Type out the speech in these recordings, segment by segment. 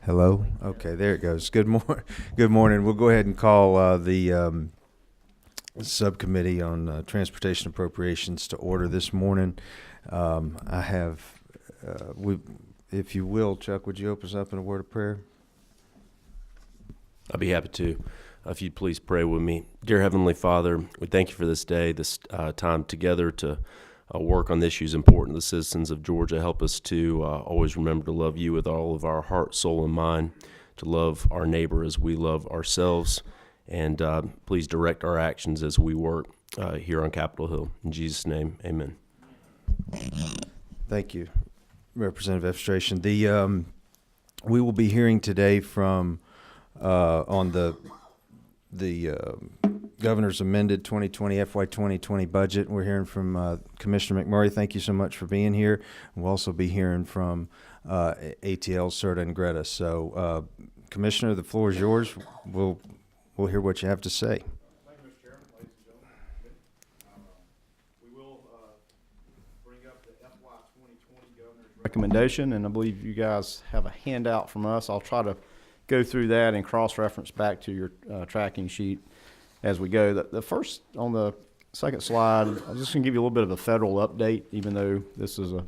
Hello? Okay, there it goes. Good morning. We'll go ahead and call the subcommittee on transportation appropriations to order this morning. I have, if you will, Chuck, would you open us up in a word of prayer? I'd be happy to. If you'd please pray with me. Dear Heavenly Father, we thank you for this day, this time together to work on the issues important to the citizens of Georgia. Help us to always remember to love you with all of our heart, soul, and mind, to love our neighbor as we love ourselves, and please direct our actions as we work here on Capitol Hill. In Jesus' name, amen. Thank you, Representative Efstration. We will be hearing today from on the Governor's amended 2020 FY 2020 budget. We're hearing from Commissioner McMurray. Thank you so much for being here. We'll also be hearing from ATL, Serta, and Greta. So, Commissioner, the floor is yours. We'll hear what you have to say. Thank you, Mr. Chairman, ladies and gentlemen. We will bring up the FY 2020 Governor's recommendation, and I believe you guys have a handout from us. I'll try to go through that and cross-reference back to your tracking sheet as we go. The first, on the second slide, I'm just going to give you a little bit of a federal update, even though this is a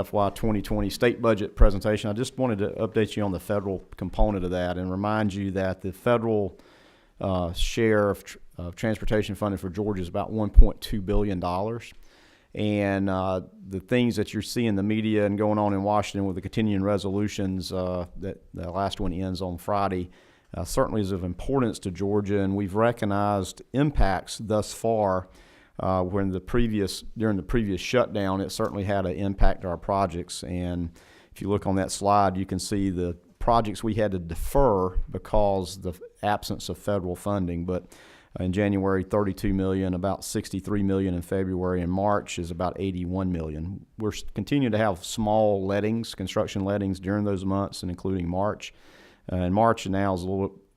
FY 2020 state budget presentation. I just wanted to update you on the federal component of that and remind you that the federal share of transportation funding for Georgia is about $1.2 billion. And the things that you're seeing in the media and going on in Washington with the continuing resolutions, that the last one ends on Friday, certainly is of importance to Georgia, and we've recognized impacts thus far. During the previous shutdown, it certainly had an impact to our projects. And if you look on that slide, you can see the projects we had to defer because of the absence of federal funding. But in January, $32 million, about $63 million in February, and March is about $81 million. We're continuing to have small lettings, construction lettings during those months, and including March. And March now is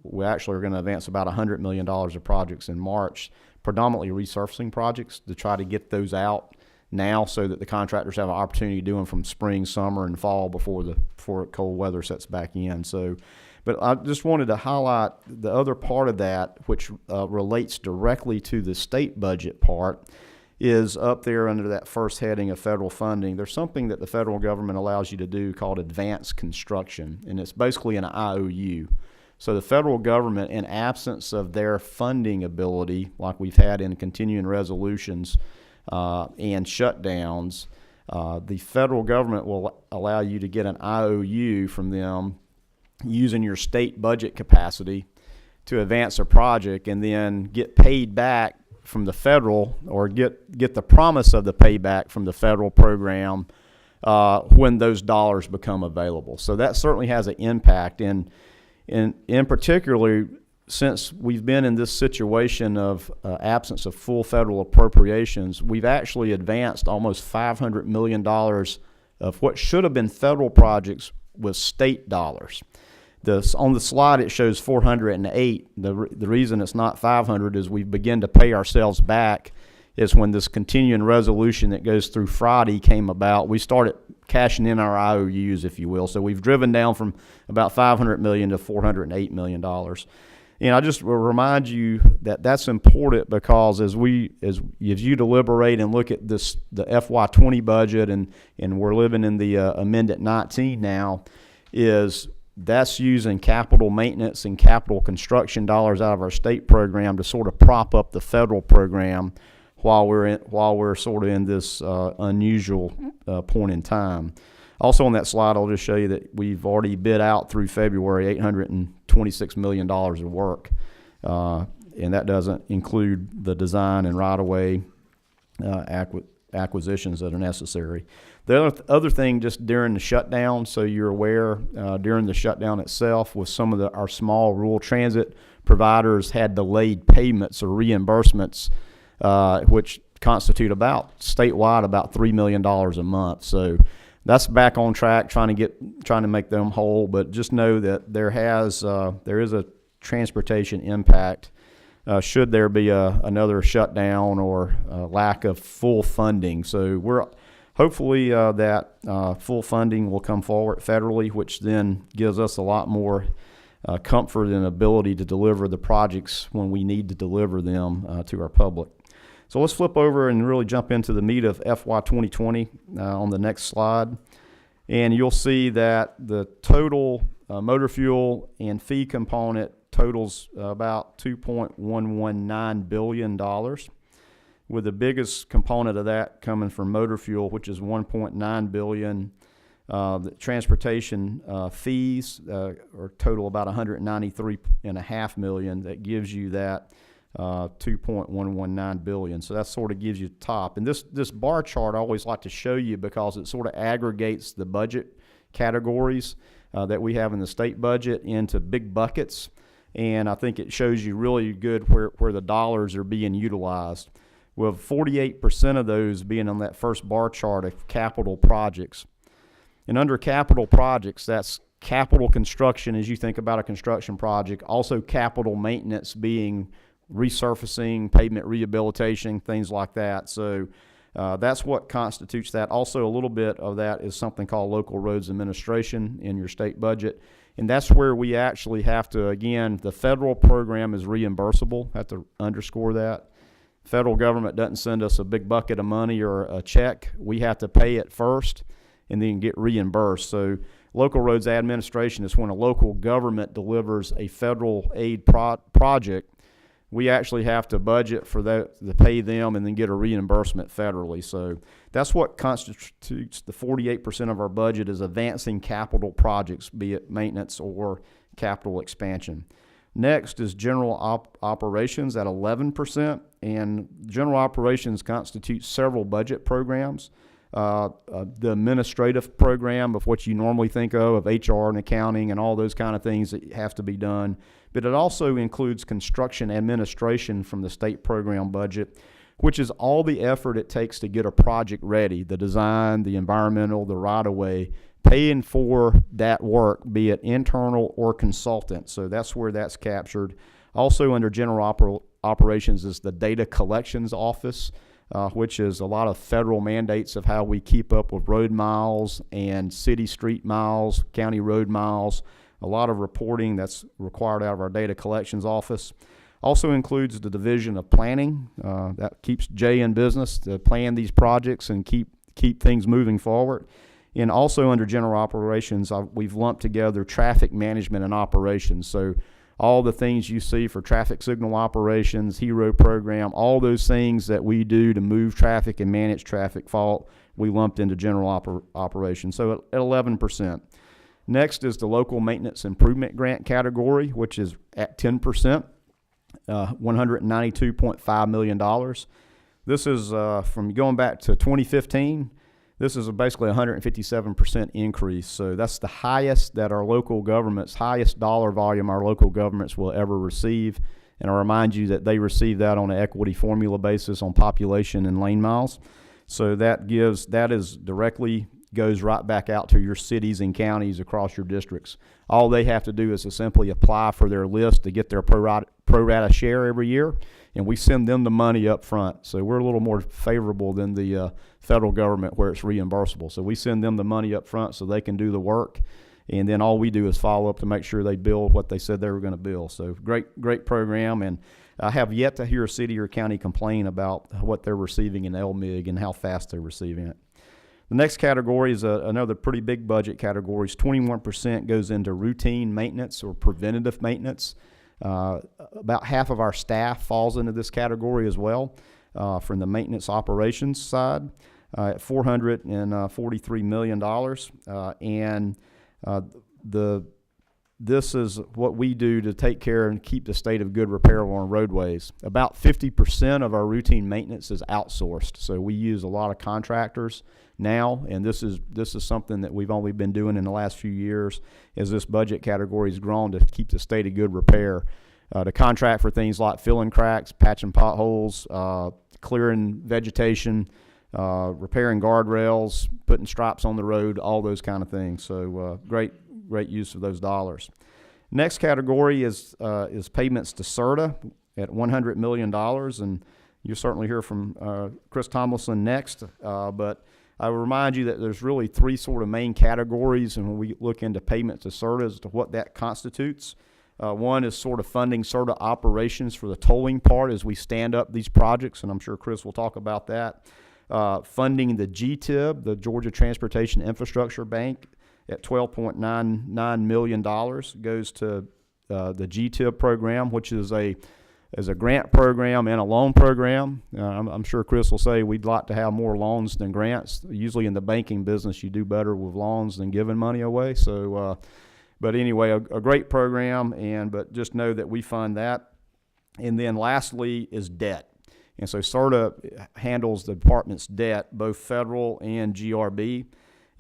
we actually are going to advance about $100 million of projects in March, predominantly resurfacing projects, to try to get those out now so that the contractors have an opportunity to do them from spring, summer, and fall before cold weather sets back in. But I just wanted to highlight the other part of that, which relates directly to the state budget part, is up there under that first heading of federal funding. There's something that the federal government allows you to do called advanced construction, and it's basically an IOU. So the federal government, in absence of their funding ability, like we've had in continuing resolutions and shutdowns, the federal government will allow you to get an IOU from them using your state budget capacity to advance a project, and then get paid back from the federal, or get the promise of the payback from the federal program when those dollars become available. So that certainly has an impact. And in particular, since we've been in this situation of absence of full federal appropriations, we've actually advanced almost $500 million of what should have been federal projects with state dollars. On the slide, it shows 408. The reason it's not 500 is we begin to pay ourselves back is when this continuing resolution that goes through Friday came about. We started cashing in our IOUs, if you will. So we've driven down from about $500 million to $408 million. And I just will remind you that that's important, because as you deliberate and look at the FY20 budget, and we're living in the amended 19 now, that's using capital maintenance and capital construction dollars out of our state program to sort of prop up the federal program while we're sort of in this unusual point in time. Also on that slide, I'll just show you that we've already bid out through February $826 million of work, and that doesn't include the design and right-of-way acquisitions that are necessary. The other thing, just during the shutdown, so you're aware, during the shutdown itself, with some of our small rural transit providers had delayed payments or reimbursements, which constitute statewide about $3 million a month. So that's back on track, trying to make them whole. But just know that there is a transportation impact should there be another shutdown or lack of full funding. So we're hopefully that full funding will come forward federally, which then gives us a lot more comfort and ability to deliver the projects when we need to deliver them to our public. So let's flip over and really jump into the meat of FY 2020 on the next slide. And you'll see that the total motor fuel and fee component totals about $2.119 billion, with the biggest component of that coming from motor fuel, which is $1.9 billion. The transportation fees are total about $193.5 million. That gives you that $2.119 billion. So that sort of gives you the top. And this bar chart I always like to show you because it sort of aggregates the budget categories that we have in the state budget into big buckets. And I think it shows you really good where the dollars are being utilized, with 48% of those being on that first bar chart of capital projects. And under capital projects, that's capital construction as you think about a construction project, also capital maintenance being resurfacing, pavement rehabilitation, things like that. So that's what constitutes that. Also, a little bit of that is something called local roads administration in your state budget. And that's where we actually have to, again, the federal program is reimbursable. I have to underscore that. Federal government doesn't send us a big bucket of money or a check. We have to pay it first and then get reimbursed. So local roads administration is when a local government delivers a federal aid project. We actually have to budget for that, to pay them, and then get a reimbursement federally. So that's what constitutes the 48% of our budget is advancing capital projects, be it maintenance or capital expansion. Next is general operations at 11%, and general operations constitutes several budget programs. The administrative program of what you normally think of HR and accounting and all those kind of things that have to be done. But it also includes construction administration from the state program budget, which is all the effort it takes to get a project ready, the design, the environmental, the right-of-way, paying for that work, be it internal or consultant. So that's where that's captured. Also under general operations is the data collections office, which is a lot of federal mandates of how we keep up with road miles and city street miles, county road miles, a lot of reporting that's required out of our data collections office. Also includes the division of planning. That keeps Jay in business to plan these projects and keep things moving forward. And also under general operations, we've lumped together traffic management and operations. So all the things you see for traffic signal operations, HERO program, all those things that we do to move traffic and manage traffic we lumped into general operations. So at 11%. Next is the local maintenance improvement grant category, which is at 10%, $192.5 million. This is from going back to 2015. This is basically a 157% increase. So that's the highest that our local governments, highest dollar volume our local governments will ever receive. And I'll remind you that they receive that on an equity formula basis on population and lane miles. So that is directly goes right back out to your cities and counties across your districts. All they have to do is to simply apply for their list to get their pro rata share every year, and we send them the money up front. So we're a little more favorable than the federal government where it's reimbursable. So we send them the money up front so they can do the work, and then all we do is follow up to make sure they bill what they said they were going to bill. So great program, and I have yet to hear a city or county complain about what they're receiving in LMIG and how fast they're receiving it. The next category is another pretty big budget category. 21% goes into routine maintenance or preventative maintenance. About half of our staff falls into this category as well from the maintenance operations side at $443 million. This is what we do to take care and keep the state of good repair on roadways. About 50% of our routine maintenance is outsourced, so we use a lot of contractors now, and this is something that we've only been doing in the last few years as this budget category has grown to keep the state of good repair. To contract for things like filling cracks, patching potholes, clearing vegetation, repairing guardrails, putting stripes on the road, all those kind of things. So great use of those dollars. Next category is payments to CERTA at $100 million, and you'll certainly hear from Chris Tomlinson next. But I will remind you that there's really three sort of main categories, and when we look into payments to CERTA as to what that constitutes. One is sort of funding CERTA operations for the tolling part as we stand up these projects, and I'm sure Chris will talk about that. Funding the GTIB, the Georgia Transportation Infrastructure Bank, at $12.99 million goes to the GTIB program, which is a grant program and a loan program. I'm sure Chris will say we'd like to have more loans than grants. Usually in the banking business, you do better with loans than giving money away. So, but anyway, a great program, but just know that we fund that. And then lastly is debt. And so CERTA handles the department's debt, both federal and GRB.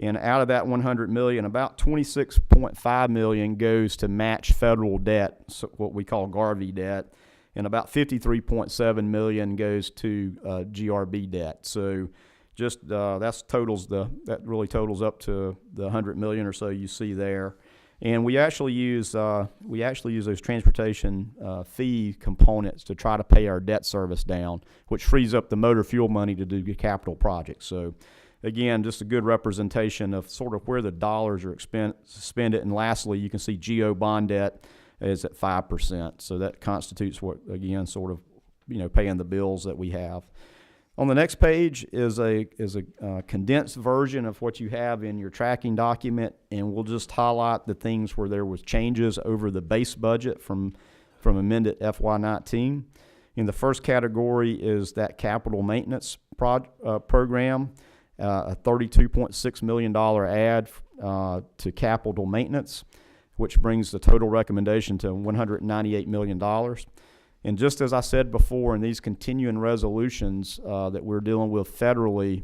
And out of that $100 million, about $26.5 million goes to match federal debt, so what we call GARVI debt, and about $53.7 million goes to GRB debt. So just that really totals up to the $100 million or so you see there. And we actually use those transportation fee components to try to pay our debt service down, which frees up the motor fuel money to do capital projects. So again, just a good representation of sort of where the dollars are expended. And lastly, you can see GO bond debt is at 5%. So that constitutes what, again, sort of, paying the bills that we have. On the next page is a condensed version of what you have in your tracking document, and we'll just highlight the things where there was changes over the base budget from amended FY19. In the first category is that capital maintenance program, a $32.6 million add to capital maintenance, which brings the total recommendation to $198 million. And just as I said before, in these continuing resolutions that we're dealing with federally,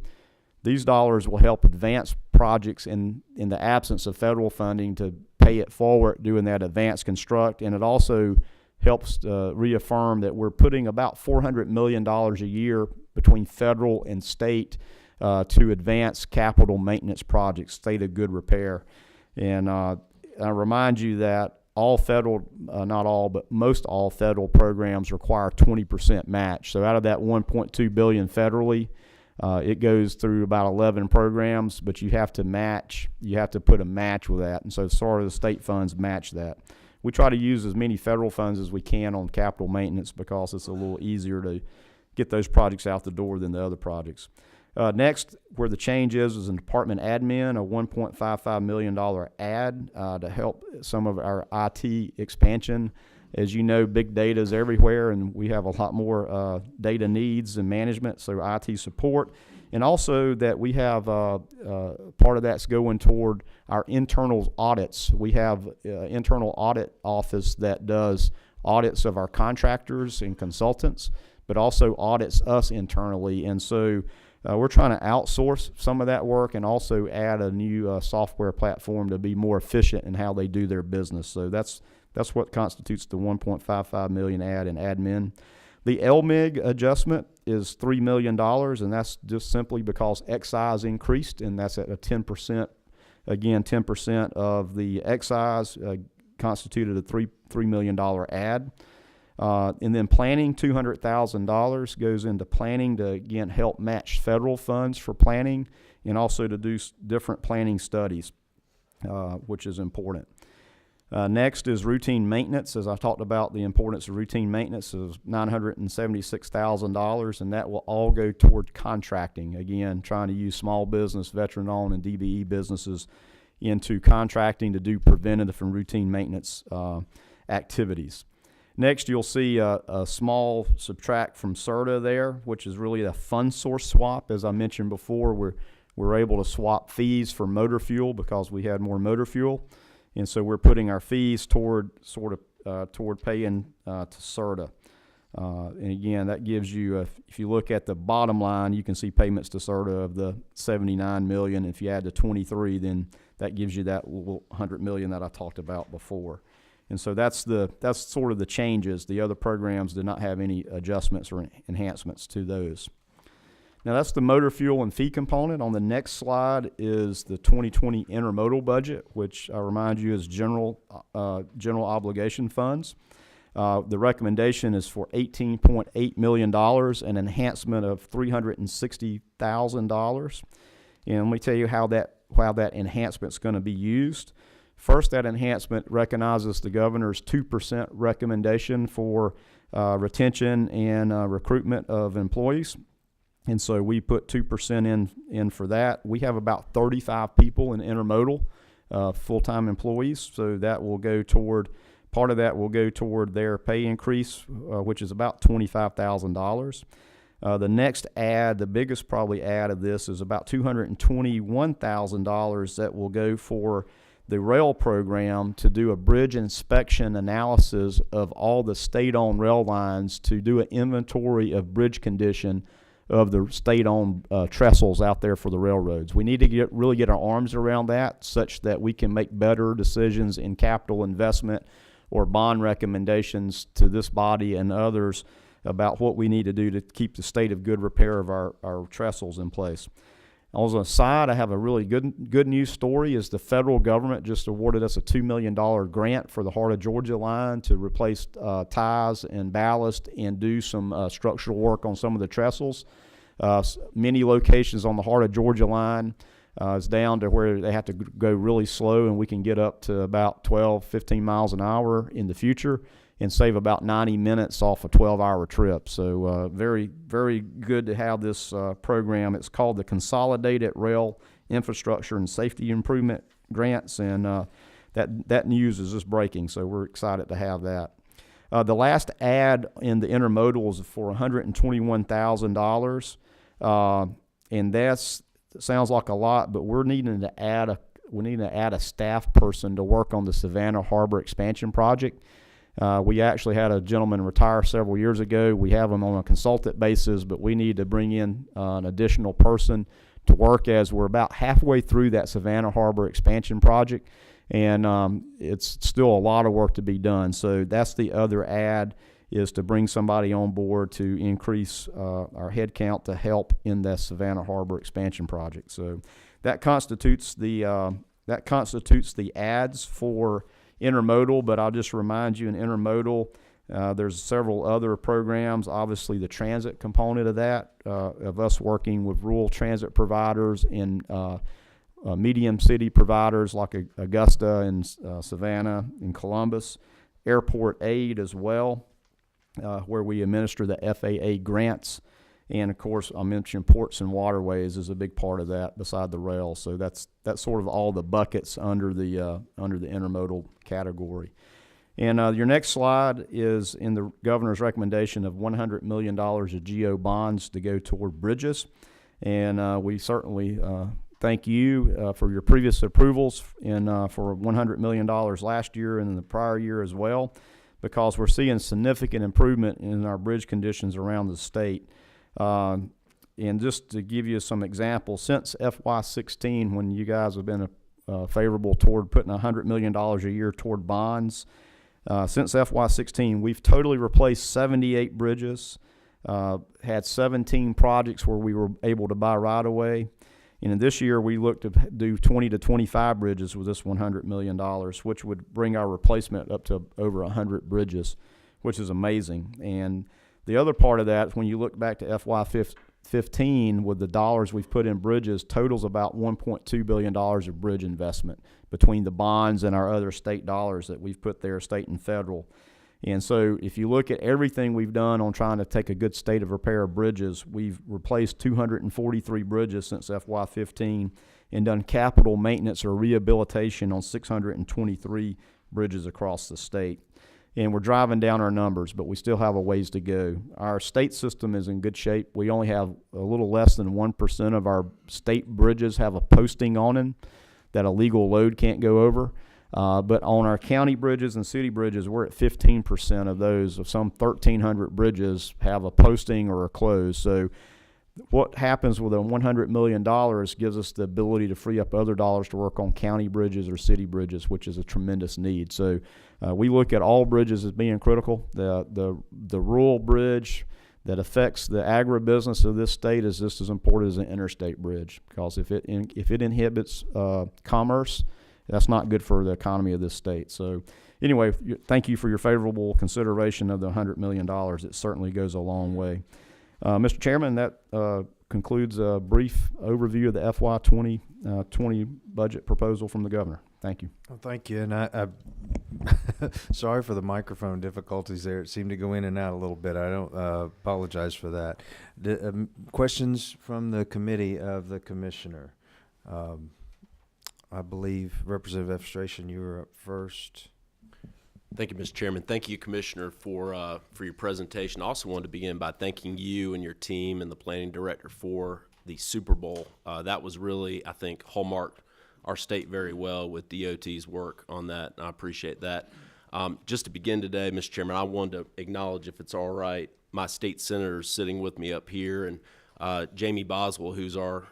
these dollars will help advance projects in the absence of federal funding to pay it forward, doing that advanced construct. And it also helps reaffirm that we're putting about $400 million a year between federal and state to advance capital maintenance projects, state of good repair. And I remind you that all federal, not all, but most all federal programs require 20% match. So out of that $1.2 billion federally, it goes through about 11 programs, but you have to match. You have to put a match with that, and so sort of the state funds match that. We try to use as many federal funds as we can on capital maintenance because it's a little easier to get those projects out the door than the other projects. Next, where the change is in department admin, a $1.55 million add to help some of our IT expansion. As you know, big data is everywhere, and we have a lot more data needs and management, so IT support. And also that we have part of that's going toward our internal audits. We have internal audit office that does audits of our contractors and consultants, but also audits us internally. And so we're trying to outsource some of that work and also add a new software platform to be more efficient in how they do their business. So that's what constitutes the $1.55 million add in admin. The LMIG adjustment is $3 million, and that's just simply because excise increased, and that's at a 10%. Again, 10% of the excise constituted a $3 million add. And then planning, $200,000 goes into planning to, again, help match federal funds for planning and also to do different planning studies, which is important. Next is routine maintenance. As I talked about, the importance of routine maintenance is $976,000, and that will all go toward contracting. Again, trying to use small business, veteran-owned, and DBE businesses into contracting to do preventative and routine maintenance activities. Next, you'll see a small subtract from CERTA there, which is really a fund source swap. As I mentioned before, we're able to swap fees for motor fuel because we had more motor fuel. And so we're putting our fees toward paying to CERTA. And again, that gives you, if you look at the bottom line, you can see payments to CERTA of the $79 million. If you add the 23, then that gives you that little $100 million that I talked about before. And so that's sort of the changes. The other programs did not have any adjustments or enhancements to those. Now that's the motor fuel and fee component. On the next slide is the 2020 intermodal budget, which I remind you is general obligation funds. The recommendation is for $18.8 million, an enhancement of $360,000. And let me tell you how that enhancement's going to be used. First, that enhancement recognizes the governor's 2% recommendation for retention and recruitment of employees. And so we put 2% in for that. We have about 35 people in intermodal, full-time employees. So that will go toward, part of that will go toward their pay increase, which is about $25,000. The next add, the biggest probably add of this, is about $221,000 that will go for the rail program to do a bridge inspection analysis of all the state-owned rail lines to do an inventory of bridge condition of the state-owned trestles out there for the railroads. We need to really get our arms around that such that we can make better decisions in capital investment or bond recommendations to this body and others about what we need to do to keep the state of good repair of our trestles in place. On the side, I have a really good news story. Is the federal government just awarded us a $2 million grant for the Heart of Georgia line to replace ties and ballast and do some structural work on some of the trestles. Many locations on the Heart of Georgia line is down to where they have to go really slow, and we can get up to about 12, 15 miles an hour in the future and save about 90 minutes off a 12-hour trip. So very, very good to have this program. It's called the Consolidated Rail Infrastructure and Safety Improvement Grants, and that news is just breaking, so we're excited to have that. The last ad in the intermodal is for $121,000, and that sounds like a lot, but we're needing to add a staff person to work on the Savannah Harbor expansion project. We actually had a gentleman retire several years ago. We have him on a consultant basis, but we need to bring in an additional person to work as we're about halfway through that Savannah Harbor expansion project, and it's still a lot of work to be done. So that's the other add, is to bring somebody on board to increase our head count to help in the Savannah Harbor expansion project. So that constitutes the adds for intermodal, but I'll just remind you, in intermodal, there's several other programs. Obviously, the transit component of that, of us working with rural transit providers and medium city providers like Augusta and Savannah and Columbus. Airport aid as well, where we administer the FAA grants. And of course, I mentioned ports and waterways is a big part of that, beside the rail. So that's sort of all the buckets under the intermodal category. And your next slide is in the governor's recommendation of $100 million of GO bonds to go toward bridges. And we certainly thank you for your previous approvals and for $100 million last year and in the prior year as well, because we're seeing significant improvement in our bridge conditions around the state. And just to give you some examples, since FY16, when you guys have been favorable toward putting $100 million a year toward bonds, since FY16, we've totally replaced 78 bridges, had 17 projects where we were able to buy right away. And in this year, we look to do 20 to 25 bridges with this $100 million, which would bring our replacement up to over 100 bridges, which is amazing. And the other part of that, when you look back to FY15, with the dollars we've put in bridges, totals about $1.2 billion of bridge investment between the bonds and our other state dollars that we've put there, state and federal. And so if you look at everything we've done on trying to take a good state of repair of bridges, we've replaced 243 bridges since FY15 and done capital maintenance or rehabilitation on 623 bridges across the state. And we're driving down our numbers, but we still have a ways to go. Our state system is in good shape. We only have a little less than 1% of our state bridges have a posting on them that a legal load can't go over. But on our county bridges and city bridges, we're at 15% of those. Of some 1,300 bridges have a posting or a close. So what happens with a $100 million gives us the ability to free up other dollars to work on county bridges or city bridges, which is a tremendous need. So we look at all bridges as being critical. The rural bridge that affects the agribusiness of this state is just as important as an interstate bridge, because if it inhibits commerce, that's not good for the economy of this state. So anyway, thank you for your favorable consideration of the $100 million. It certainly goes a long way. Mr. Chairman, that concludes a brief overview of the FY 2020 budget proposal from the governor. Thank you. Well, thank you. And I sorry for the microphone difficulties there. It seemed to go in and out a little bit. I don't apologize for that. Questions from the committee of the commissioner? I believe Representative Efstration, you were up first. Thank you, Mr. Chairman. Thank you, Commissioner, for your presentation. I also wanted to begin by thanking you and your team and the planning director for the Super Bowl. That was really, I think, hallmarked our state very well with DOT's work on that. I appreciate that. Just to begin today, Mr. Chairman, I wanted to acknowledge, if it's all right, my state senators sitting with me up here, and Jamie Boswell, who's our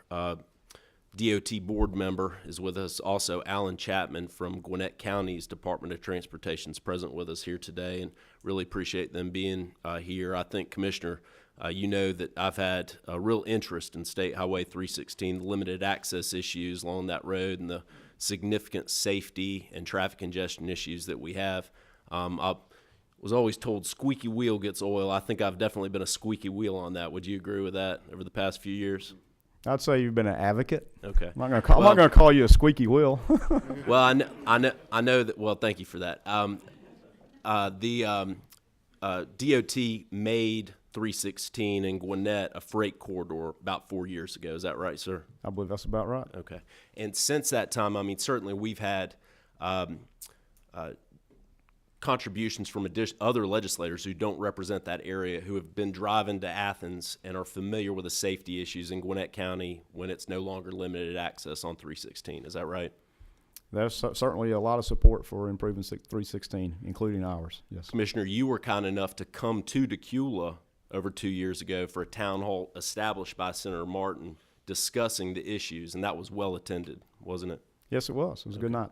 DOT board member, is with us. Also, Alan Chapman from Gwinnett County's Department of Transportation is present with us here today, and really appreciate them being here. I think, Commissioner, you know that I've had a real interest in State Highway 316, the limited access issues along that road, and the significant safety and traffic congestion issues that we have. I was always told squeaky wheel gets oil. I think I've definitely been a squeaky wheel on that. Would you agree with that over the past few years? I'd say you've been an advocate. Okay. I'm not going to call you a squeaky wheel. Well, I know that. Well, thank you for that. The DOT made 316 in Gwinnett a freight corridor about 4 years ago. Is that right, sir? I believe that's about right. Okay. And since that time, I mean, certainly we've had contributions from other legislators who don't represent that area, who have been driving to Athens and are familiar with the safety issues in Gwinnett County when it's no longer limited access on 316. Is that right? There's certainly a lot of support for improving 316, including ours. Yes. Commissioner, you were kind enough to come to Decula over 2 years ago for a town hall established by Senator Martin discussing the issues, and that was well attended, wasn't it? Yes, it was. It was a good night.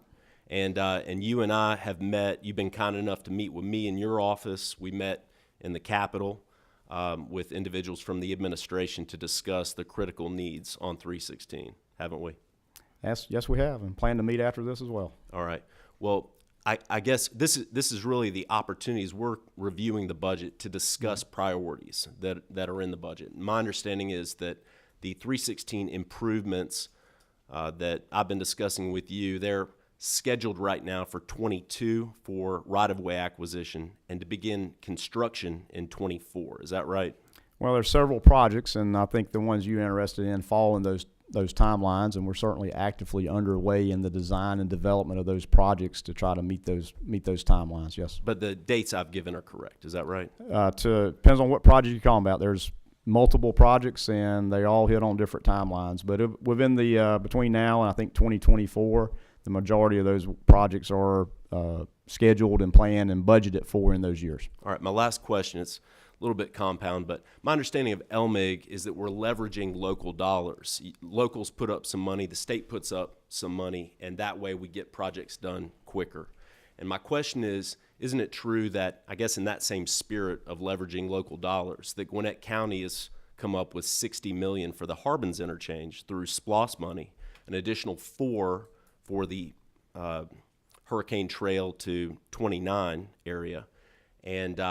And you and I have met. You've been kind enough to meet with me in your office. We met in the Capitol with individuals from the administration to discuss the critical needs on 316, haven't we? Yes, we have, and plan to meet after this as well. All right. Well, I guess this is really the opportunities. We're reviewing the budget to discuss priorities that are in the budget. My understanding is that the 316 improvements that I've been discussing with you, they're scheduled right now for 22 for right-of-way acquisition and to begin construction in 24. Is that right? Well, there's several projects, and I think the ones you're interested in fall in those timelines, and we're certainly actively underway in the design and development of those projects to try to meet those timelines. Yes. But the dates I've given are correct. Is that right? Depends on what project you're talking about. There's multiple projects, and they all hit on different timelines. But within the between now and I think 2024, the majority of those projects are scheduled and planned and budgeted for in those years. All right. My last question is a little bit compound, but my understanding of LMIG is that we're leveraging local dollars. Locals put up some money, the state puts up some money, and that way we get projects done quicker. And my question is, isn't it true that, I guess in that same spirit of leveraging local dollars, that Gwinnett County has come up with $60 million for the Harbins interchange through SPLOST money, an additional $4 for the Hurricane Trail to 29 area, and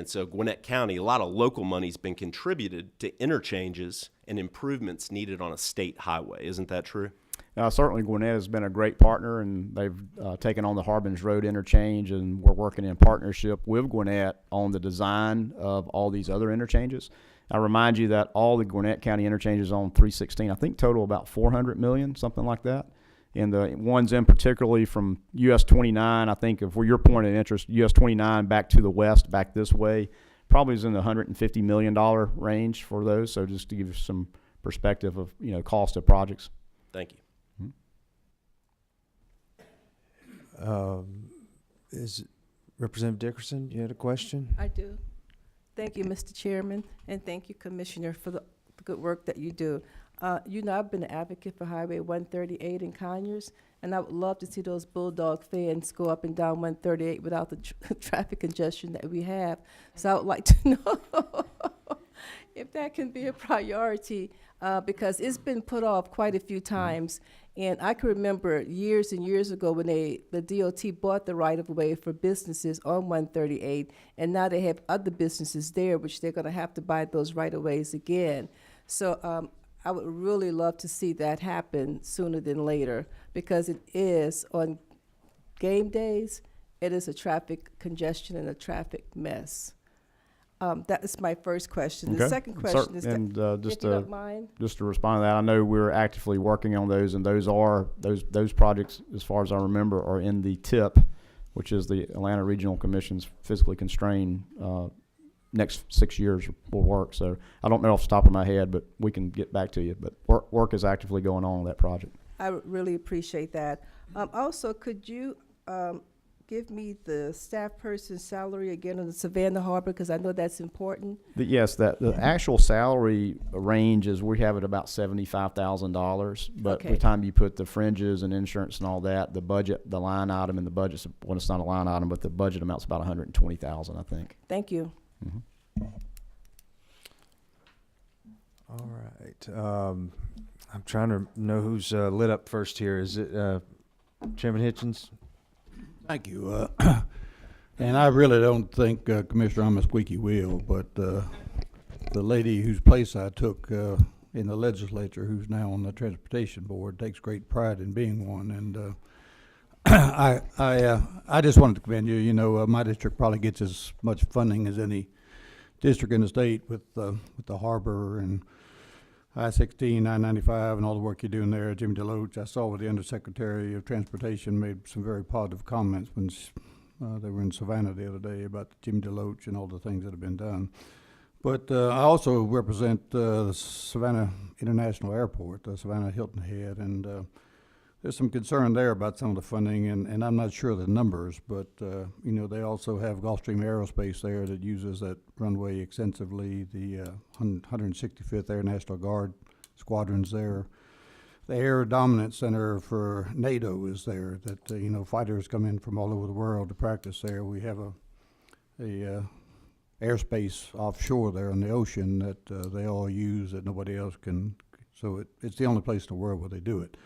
so Gwinnett County, a lot of local money's been contributed to interchanges and improvements needed on a state highway. Isn't that true? Certainly Gwinnett has been a great partner, and they've taken on the Harbins Road interchange, and we're working in partnership with Gwinnett on the design of all these other interchanges. I remind you that all the Gwinnett County interchanges on 316, I think total about $400 million, something like that. And the ones in particularly from US 29, I think if your point of interest, US 29 back to the west, back this way, probably is in the $150 million range for those. So just to give you some perspective of, cost of projects. Thank you. Is Representative Dickerson, you had a question? I do. Thank you, Mr. Chairman, and thank you, Commissioner, for the good work that you do. I've been an advocate for Highway 138 in Conyers, and I would love to see those Bulldog fans go up and down 138 without the traffic congestion that we have. So I would like to know if that can be a priority, because it's been put off quite a few times. And I can remember years and years ago when the DOT bought the right-of-way for businesses on 138, and now they have other businesses there, which they're going to have to buy those right-of-ways again. So I would really love to see that happen sooner than later, because it is on game days, it is a traffic congestion and a traffic mess. That is my first question. The Okay. second question is, And if just you to don't mind, just to respond to that, I know we're actively working on those, and those projects, as far as I remember, are in the TIP, which is the Atlanta Regional Commission's physically constrained next 6 years will work. So I don't know off the top of my head, but we can get back to you. But work is actively going on that project. I would really appreciate that. Also, could you give me the staff person's salary again on the Savannah Harbor, because I know that's important? Yes, the actual salary range is we have it about $75,000, but by the Okay. time you put the fringes and insurance and all that, the budget, the line item in the budget, well, it's not a line item, but the budget amount's about $120,000, I think. Thank you. All right. I'm trying to know who's lit up first here. Is it Chairman Hitchens? Thank you. And I really don't think, Commissioner, I'm a squeaky wheel, but the lady whose place I took in the legislature, who's now on the Transportation Board, takes great pride in being one. And I just wanted to commend you. You know, my district probably gets as much funding as any district in the state with the harbor and I-16, I-95, and all the work you're doing there. Jimmy DeLoach, I saw with the Undersecretary of Transportation, made some very positive comments when they were in Savannah the other day about Jimmy DeLoach and all the things that have been done. But I also represent the Savannah International Airport, the Savannah Hilton Head, and there's some concern there about some of the funding, and I'm not sure of the numbers, but you know, they also have Gulfstream Aerospace there that uses that runway extensively. The 165th Air National Guard squadrons there. The Air Dominance Center for NATO is there. That you know, fighters come in from all over the world to practice there. We have a airspace offshore there on the ocean that they all use that nobody else can. So it's the only place in the world where they do it.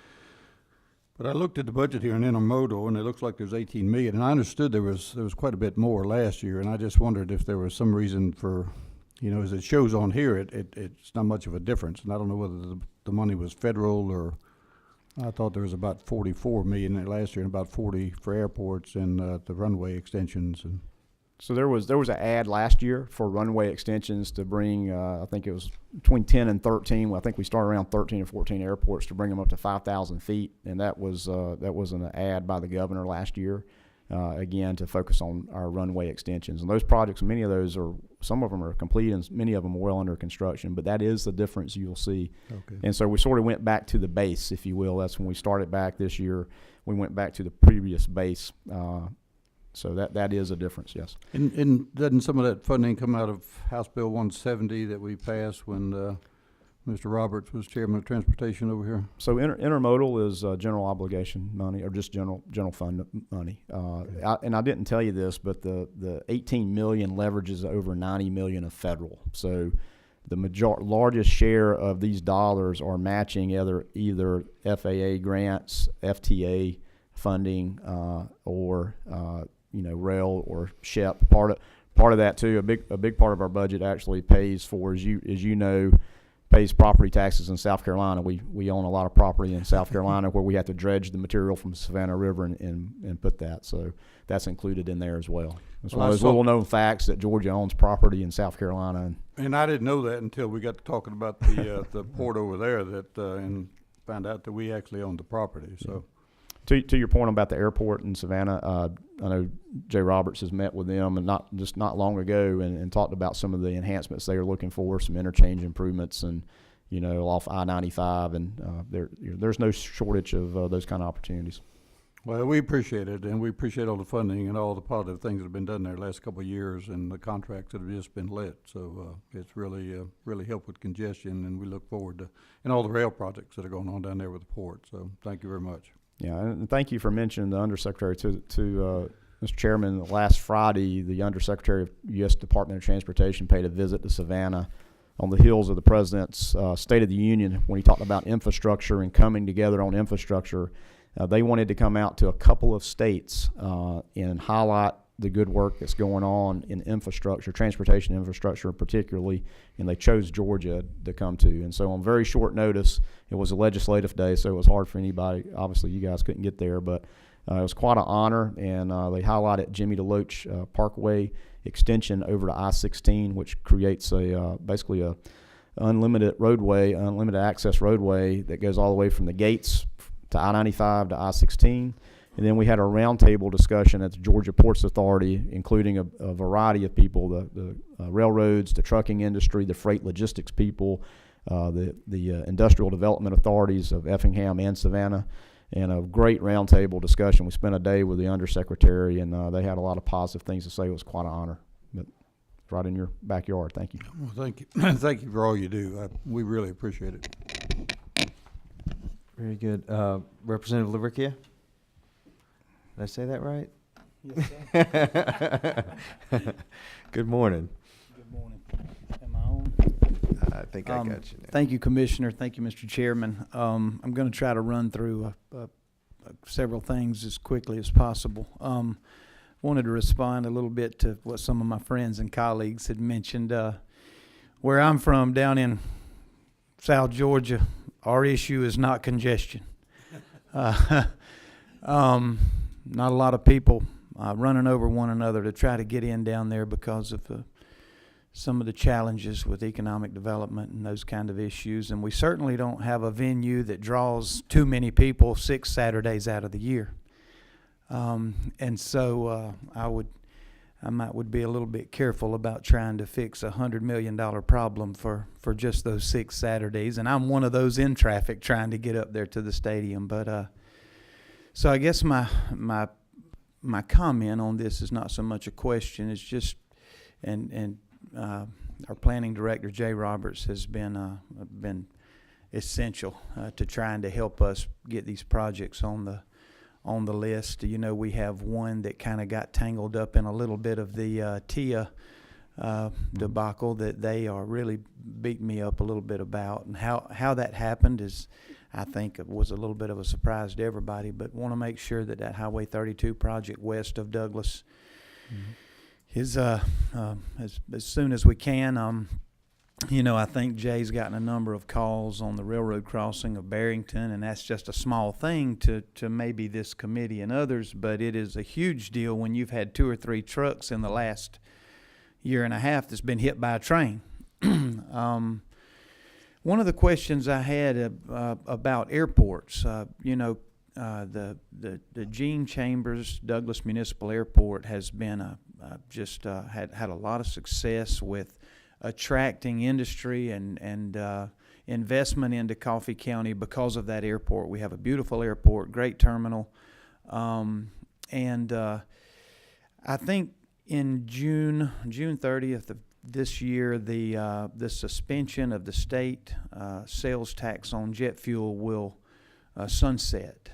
But I looked at the budget here in intermodal, and it looks like there's 18 million. And I understood there was quite a bit more last year, and I just wondered if there was some reason for, you know, as it shows on here, it's not much of a difference. And I don't know whether the money was federal or I thought there was about 44 million there last year and about 40 for airports and the runway extensions. And So there was an ad last year for runway extensions to bring, I think it was between 10 and 13. Well, I think we started around 13 or 14 airports to bring them up to 5,000 feet, and that was an ad by the governor last year, again to focus on our runway extensions. And those projects, many of those some of them are complete, and many of them are well under construction. But that is the difference you'll see. okay. And so we sort of went back to the base, if you will. That's when we started back this year. We went back to the previous base. So that is a difference, yes. And doesn't some of that funding come out of House Bill 170 that we passed when Mr. Roberts was chairman of transportation over here? So intermodal is general obligation money, or just general fund money. And I didn't tell you this, but the 18 million leverages over 90 million of federal. So the largest share of these dollars are matching either FAA grants, FTA funding, or rail or SHEP. Part of that too. A big part of our budget actually pays for, as you know, pays property taxes in South Carolina. We own a lot of property in South Carolina where we have to dredge the material from the Savannah River and put that. So that's included in there as well. It's one of those little known facts that Georgia owns property in South Carolina. And I didn't know that until we got to talking about the port over there and found out that we actually owned the property. So. To your point about the airport in Savannah, I know Jay Roberts has met with them and not long ago and talked about some of the enhancements they are looking for, some interchange improvements, and off I-95, and there's no shortage of those kind of opportunities. Well, we appreciate it, and we appreciate all the funding and all the positive things that have been done there the last couple of years, and the contracts that have just been let. So it's really helped with congestion, and we look forward to and all the rail projects that are going on down there with the port. So thank you very much. Yeah, and thank you for mentioning the Undersecretary to Mr. Chairman. Last Friday, the Undersecretary of U.S. Department of Transportation paid a visit to Savannah on the heels of the President's State of the Union when he talked about infrastructure and coming together on infrastructure. They wanted to come out to a couple of states and highlight the good work that's going on in infrastructure, transportation infrastructure particularly, and they chose Georgia to come to. And so on very short notice, it was a legislative day, so it was hard for anybody. Obviously, you guys couldn't get there, but it was quite an honor, and they highlighted Jimmy DeLoach Parkway extension over to I-16, which creates basically a unlimited access roadway that goes all the way from the gates to I-95 to I-16. And then we had a roundtable discussion at the Georgia Ports Authority, including a variety of people, the railroads, the trucking industry, the freight logistics people, the industrial development authorities of Effingham and Savannah, and a great roundtable discussion. We spent a day with the undersecretary, and they had a lot of positive things to say. It was quite an honor. But right in your backyard. Thank you. Well, thank you. Thank you for all you do. We really appreciate it. Very good. Representative LaRicchia? Did I say that right? Yes, sir. Good morning. Good morning. Am I on? I think I got you now. Thank you, Commissioner. Thank you, Mr. Chairman. I'm going to try to run through several things as quickly as possible. Wanted to respond a little bit to what some of my friends and colleagues had mentioned. Where I'm from, down in South Georgia, our issue is not congestion. Not a lot of people running over one another to try to get in down there because of some of the challenges with economic development and those kind of issues. And we certainly don't have a venue that draws too many people 6 Saturdays out of the year. And so I would be a little bit careful about trying to fix $100 million problem for just those 6 Saturdays. And I'm one of those in traffic trying to get up there to the stadium. But so I guess my comment on this is not so much a question. It's just, and our planning director Jay Roberts has been essential to trying to help us get these projects on the list. You know, we have one that kind of got tangled up in a little bit of the TIA debacle that they are really beating me up a little bit about, and how that happened is, I think, it was a little bit of a surprise to everybody, but want to make sure that Highway 32 project west of Douglas is as soon as we can. You know, I think Jay's gotten a number of calls on the railroad crossing of Barrington, and that's just a small thing to maybe this committee and others, but it is a huge deal when you've had 2 or 3 trucks in the last year and a half that's been hit by a train. One of the questions I had about airports, you know, the Gene Chambers Douglas Municipal Airport has been had a lot of success with attracting industry and investment into Coffee County because of that airport. We have a beautiful airport, great terminal, and I think in June 30th of this year, the suspension of the state sales tax on jet fuel will sunset.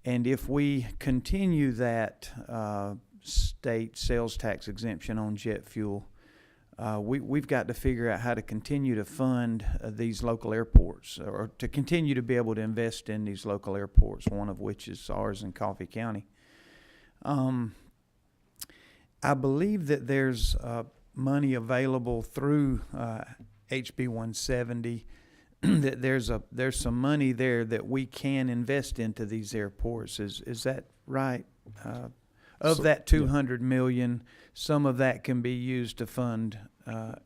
And if we continue that state sales tax exemption on jet fuel, we've got to figure out how to continue to fund these local airports, or to continue to be able to invest in these local airports, one of which is ours in Coffee County. I believe that there's money available through HB 170. That there's some money there that we can invest into these airports. Is that right? Of that $200 million, some of that can be used to fund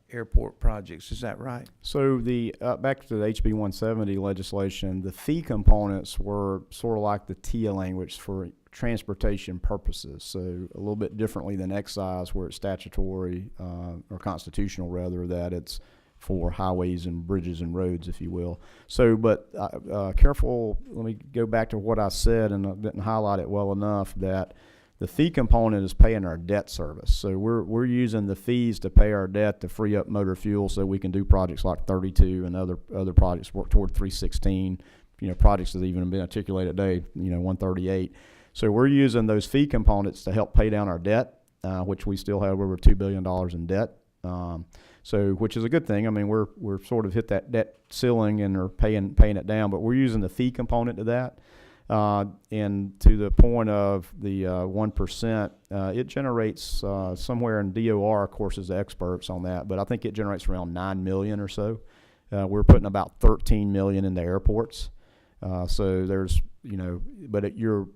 airport projects. Is that right? So the back to the HB 170 legislation, the fee components were sort of like the TIA language for transportation purposes. So a little bit differently than excise, where it's statutory or constitutional rather, that it's for highways and bridges and roads, if you will. So, but careful, let me go back to what I said, and I didn't highlight it well enough, that the fee component is paying our debt service. So we're using the fees to pay our debt to free up motor fuel so we can do projects like 32 and other projects, work toward 316, you know, projects that have even been articulated today, you know, 138. So we're using those fee components to help pay down our debt, which we still have over $2 billion in debt. So, which is a good thing. I mean, we're sort of hit that debt ceiling and are paying it down, but we're using the fee component to that. And to the point of the 1%, it generates somewhere in DOR, of course, is the experts on that, but I think it generates around 9 million or so. We're putting about 13 million in the airports. So there's, but to your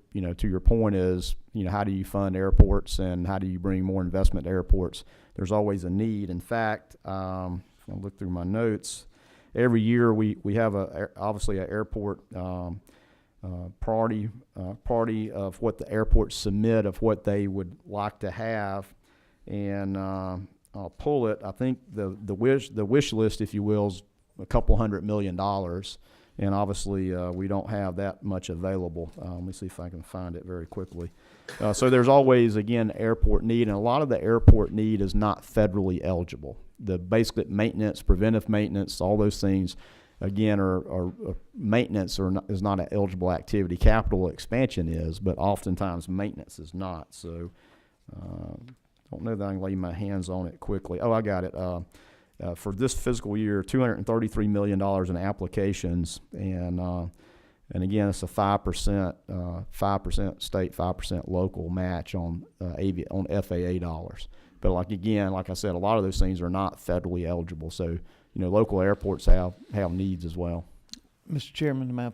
point is, how do you fund airports and how do you bring more investment to airports? There's always a need. In fact, if I look through my notes, every year we have obviously an airport priority of what the airports submit of what they would like to have, and I'll pull it. I think the wish list, if you will, is a couple $100 million, and obviously we don't have that much available. Let me see if I can find it very quickly. So there's always, again, airport need, and a lot of the airport need is not federally eligible. The basic maintenance, preventive maintenance, all those things, again, are maintenance is not an eligible activity. Capital expansion is, but oftentimes maintenance is not. So don't know that I can lay my hands on it quickly. Oh, I got it. For this fiscal year, $233 million in applications, and again, it's a 5% state, 5% local match on FAA dollars. But like I said, a lot of those things are not federally eligible. So local airports have needs as well. Mr. Chairman, may I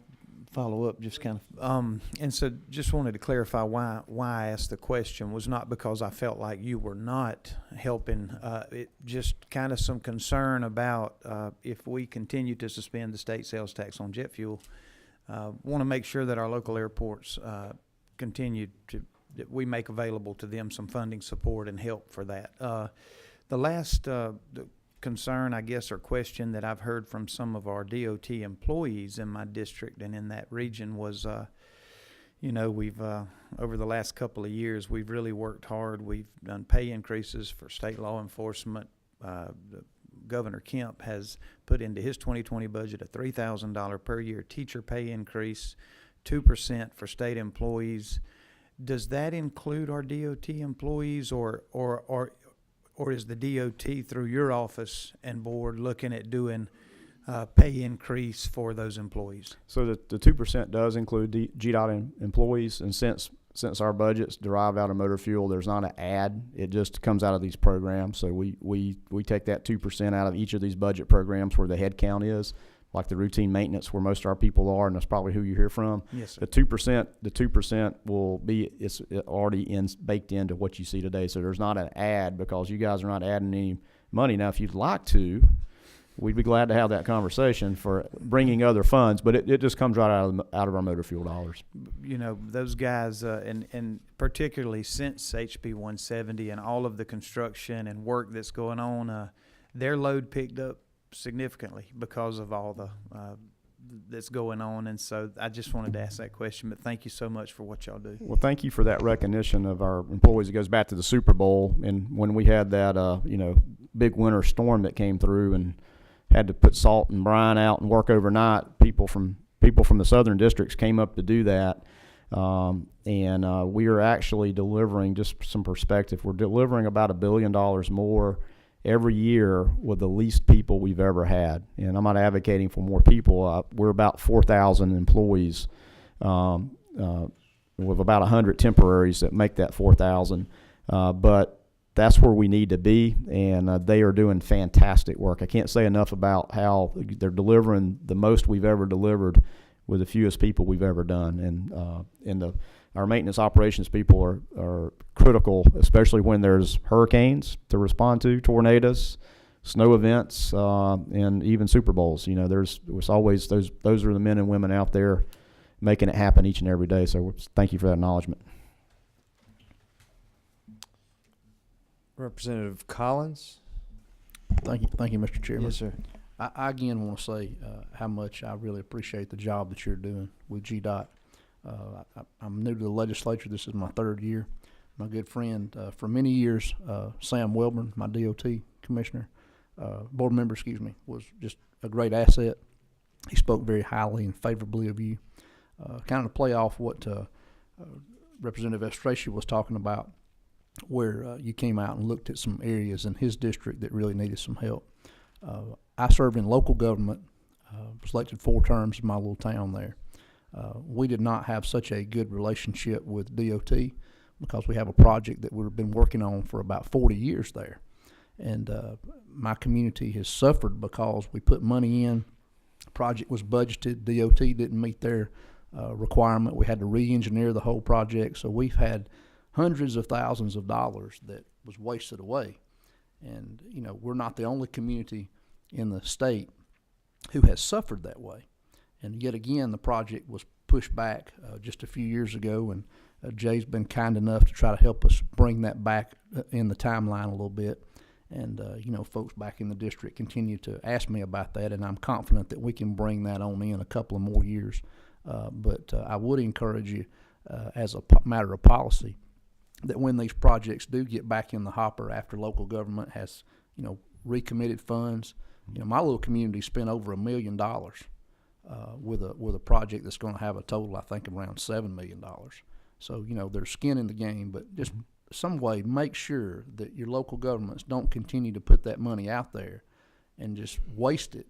follow up just kind of? And so just wanted to clarify why I asked the question was not because I felt like you were not helping. It just kind of some concern about if we continue to suspend the state sales tax on jet fuel, want to make sure that our local airports continue to, that we make available to them some funding support and help for that. The last the concern, I guess, or question that I've heard from some of our DOT employees in my district and in that region was, we've, over the last couple of years, we've really worked hard. We've done pay increases for state law enforcement. Governor Kemp has put into his 2020 budget a $3,000 per year teacher pay increase, 2% for state employees. Does that include our DOT employees, or is the DOT through your office and board looking at doing pay increase for those employees? So the 2% does include GDOT employees, and since our budget's derived out of motor fuel, there's not an add. It just comes out of these programs. So we take that 2% out of each of these budget programs where the head count is, like the routine maintenance where most of our people are, and that's probably who you hear from. Yes, sir. The 2% will be, it's already baked into what you see today. So there's not an add because you guys are not adding any money. Now, if you'd like to, we'd be glad to have that conversation for bringing other funds, but it just comes right out of our motor fuel dollars. Those guys, and particularly since HB 170 and all of the construction and work that's going on, their load picked up significantly because of all the that's going on, and so I just wanted to ask that question. But thank you so much for what y'all do. Well, thank you for that recognition of our employees. It goes back to the Super Bowl, and when we had that big winter storm that came through and had to put salt and brine out and work overnight, people from the southern districts came up to do that, and we are actually delivering, just some perspective, we're delivering about $1 billion more every year with the least people we've ever had. And I'm not advocating for more people. We're about 4,000 employees with about 100 temporaries that make that 4,000. But that's where we need to be, and they are doing fantastic work. I can't say enough about how they're delivering the most we've ever delivered with the fewest people we've ever done. And our maintenance operations people are critical, especially when there's hurricanes to respond to, tornadoes, snow events, and even Super Bowls. There's always those are the men and women out there making it happen each and every day. So thank you for that acknowledgement. Representative Collins. Thank you, Mr. Chairman. Yes, sir. I again want to say how much I really appreciate the job that you're doing with GDOT. I'm new to the legislature. This is my third year. My good friend for many years, Sam Welborn, my DOT commissioner, board member, was just a great asset. He spoke very highly and favorably of you. Kind of to play off what Representative Estracia was talking about, where you came out and looked at some areas in his district that really needed some help. I served in local government, was elected 4 terms in my little town there. We did not have such a good relationship with DOT because we have a project that we've been working on for about 40 years there. And my community has suffered because we put money in, the project was budgeted, DOT didn't meet their requirement. We had to re-engineer the whole project. So we've had hundreds of thousands of dollars that was wasted away. And, you know, we're not the only community in the state who has suffered that way. And yet again, the project was pushed back just a few years ago, and Jay's been kind enough to try to help us bring that back in the timeline a little bit. And, you know, folks back in the district continue to ask me about that, and I'm confident that we can bring that on in a couple of more years. But I would encourage you, as a matter of policy, that when these projects do get back in the hopper after local government has, you know, recommitted funds, you know, my little community spent over $1 million with a project that's going to have a total, I think, around $7 million. So, you know, there's skin in the game, but just some way make sure that your local governments don't continue to put that money out there and just waste it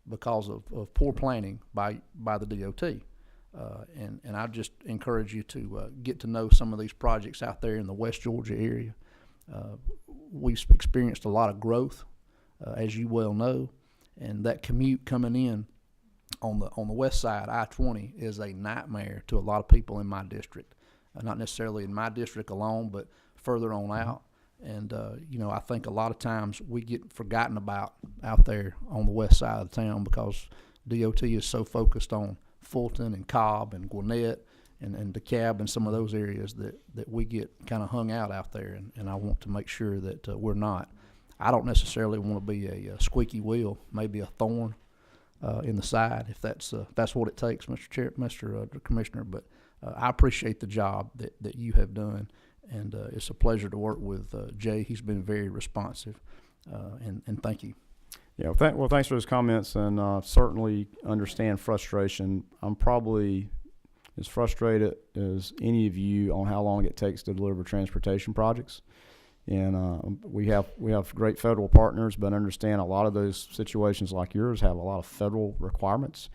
because of poor planning by the DOT. And I just encourage you to get to know some of these projects out there in the West Georgia area. We've experienced a lot of growth, as you well know, and that commute coming in on the west side, I-20, is a nightmare to a lot of people in my district. Not necessarily in my district alone, but further on out. And, you know, I think a lot of times we get forgotten about out there on the west side of the town because DOT is so focused on Fulton and Cobb and Gwinnett and DeKalb and some of those areas that we get kind of hung out there. And I want to make sure that we're not. I don't necessarily want to be a squeaky wheel, maybe a thorn in the side, if that's what it takes, Mr. Commissioner. But I appreciate the job that you have done, and it's a pleasure to work with Jay. He's been very responsive, and thank you. Yeah, well, thanks for those comments, and certainly understand frustration. I'm probably as frustrated as any of you on how long it takes to deliver transportation projects. And we have great federal partners, but understand a lot of those situations like yours have a lot of federal requirements.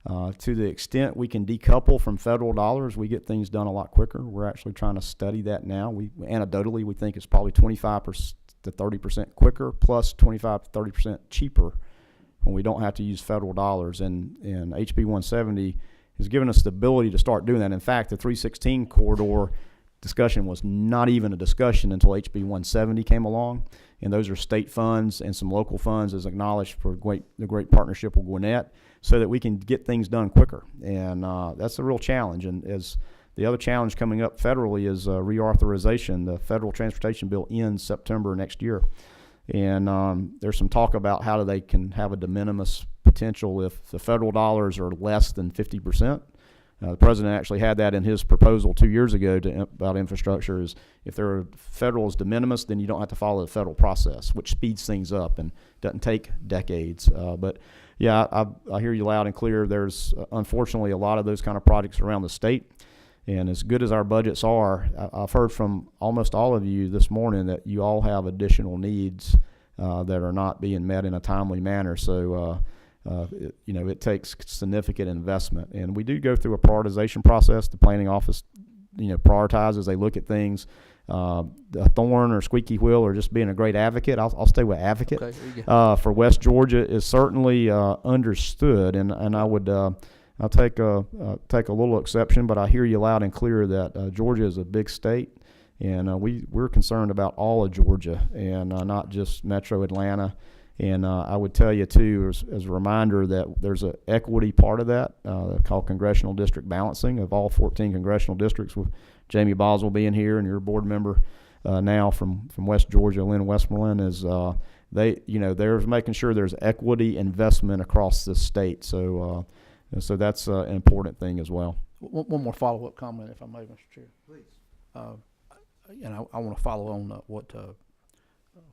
To the extent we can decouple from federal dollars, we get things done a lot quicker. We're actually trying to study that now. Anecdotally, we think it's probably 25% to 30% quicker, plus 25 to 30% cheaper when we don't have to use federal dollars. And HB 170 has given us the ability to start doing that. In fact, the 316 corridor discussion was not even a discussion until HB 170 came along, and those are state funds and some local funds, as acknowledged, for the great partnership with Gwinnett, so that we can get things done quicker. And that's a real challenge. And as the other challenge coming up federally is reauthorization. The federal transportation bill ends September next year, and there's some talk about how they can have a de minimis potential if the federal dollars are less than 50%. The president actually had that in his proposal 2 years ago about infrastructure. Is if their federal is de minimis, then you don't have to follow the federal process, which speeds things up and doesn't take decades. But yeah, I hear you loud and clear. There's unfortunately a lot of those kind of projects around the state. And as good as our budgets are, I've heard from almost all of you this morning that you all have additional needs that are not being met in a timely manner. So, it takes significant investment. And we do go through a prioritization process. The planning office, prioritizes. They look at things. The thorn or squeaky wheel or just being a great advocate. I'll stay with advocate. Okay, there you go. For West Georgia is certainly understood. And I would I'll take a little exception, but I hear you loud and clear that Georgia is a big state, and we're concerned about all of Georgia and not just Metro Atlanta. And I would tell you too, as a reminder, that there's an equity part of that called congressional district balancing of all 14 congressional districts. With Jamie Boswell being here and your board member now from West Georgia, Lynn Westmoreland, is they're making sure there's equity investment across the state. So that's an important thing as well. One more follow-up comment, if I may, Mr. Chair. Please. I want to follow on what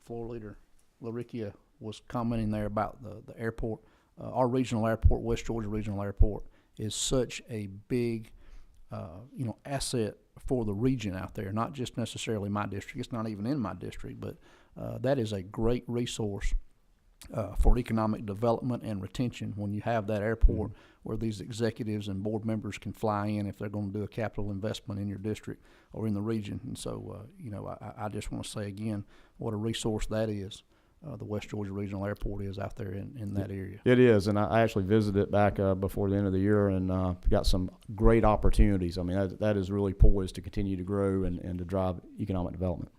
Floor Leader LaRicchia was commenting there about the airport. Our regional airport, West Georgia Regional Airport, is such a big, asset for the region out there, not just necessarily my district. It's not even in my district, but that is a great resource for economic development and retention when you have that airport where these executives and board members can fly in if they're going to do a capital investment in your district or in the region. And so, I just want to say again, what a resource that is. The West Georgia Regional Airport is out there in that area. It is, and I actually visited it back before the end of the year and got some great opportunities. I mean, that is really poised to continue to grow and to drive economic development.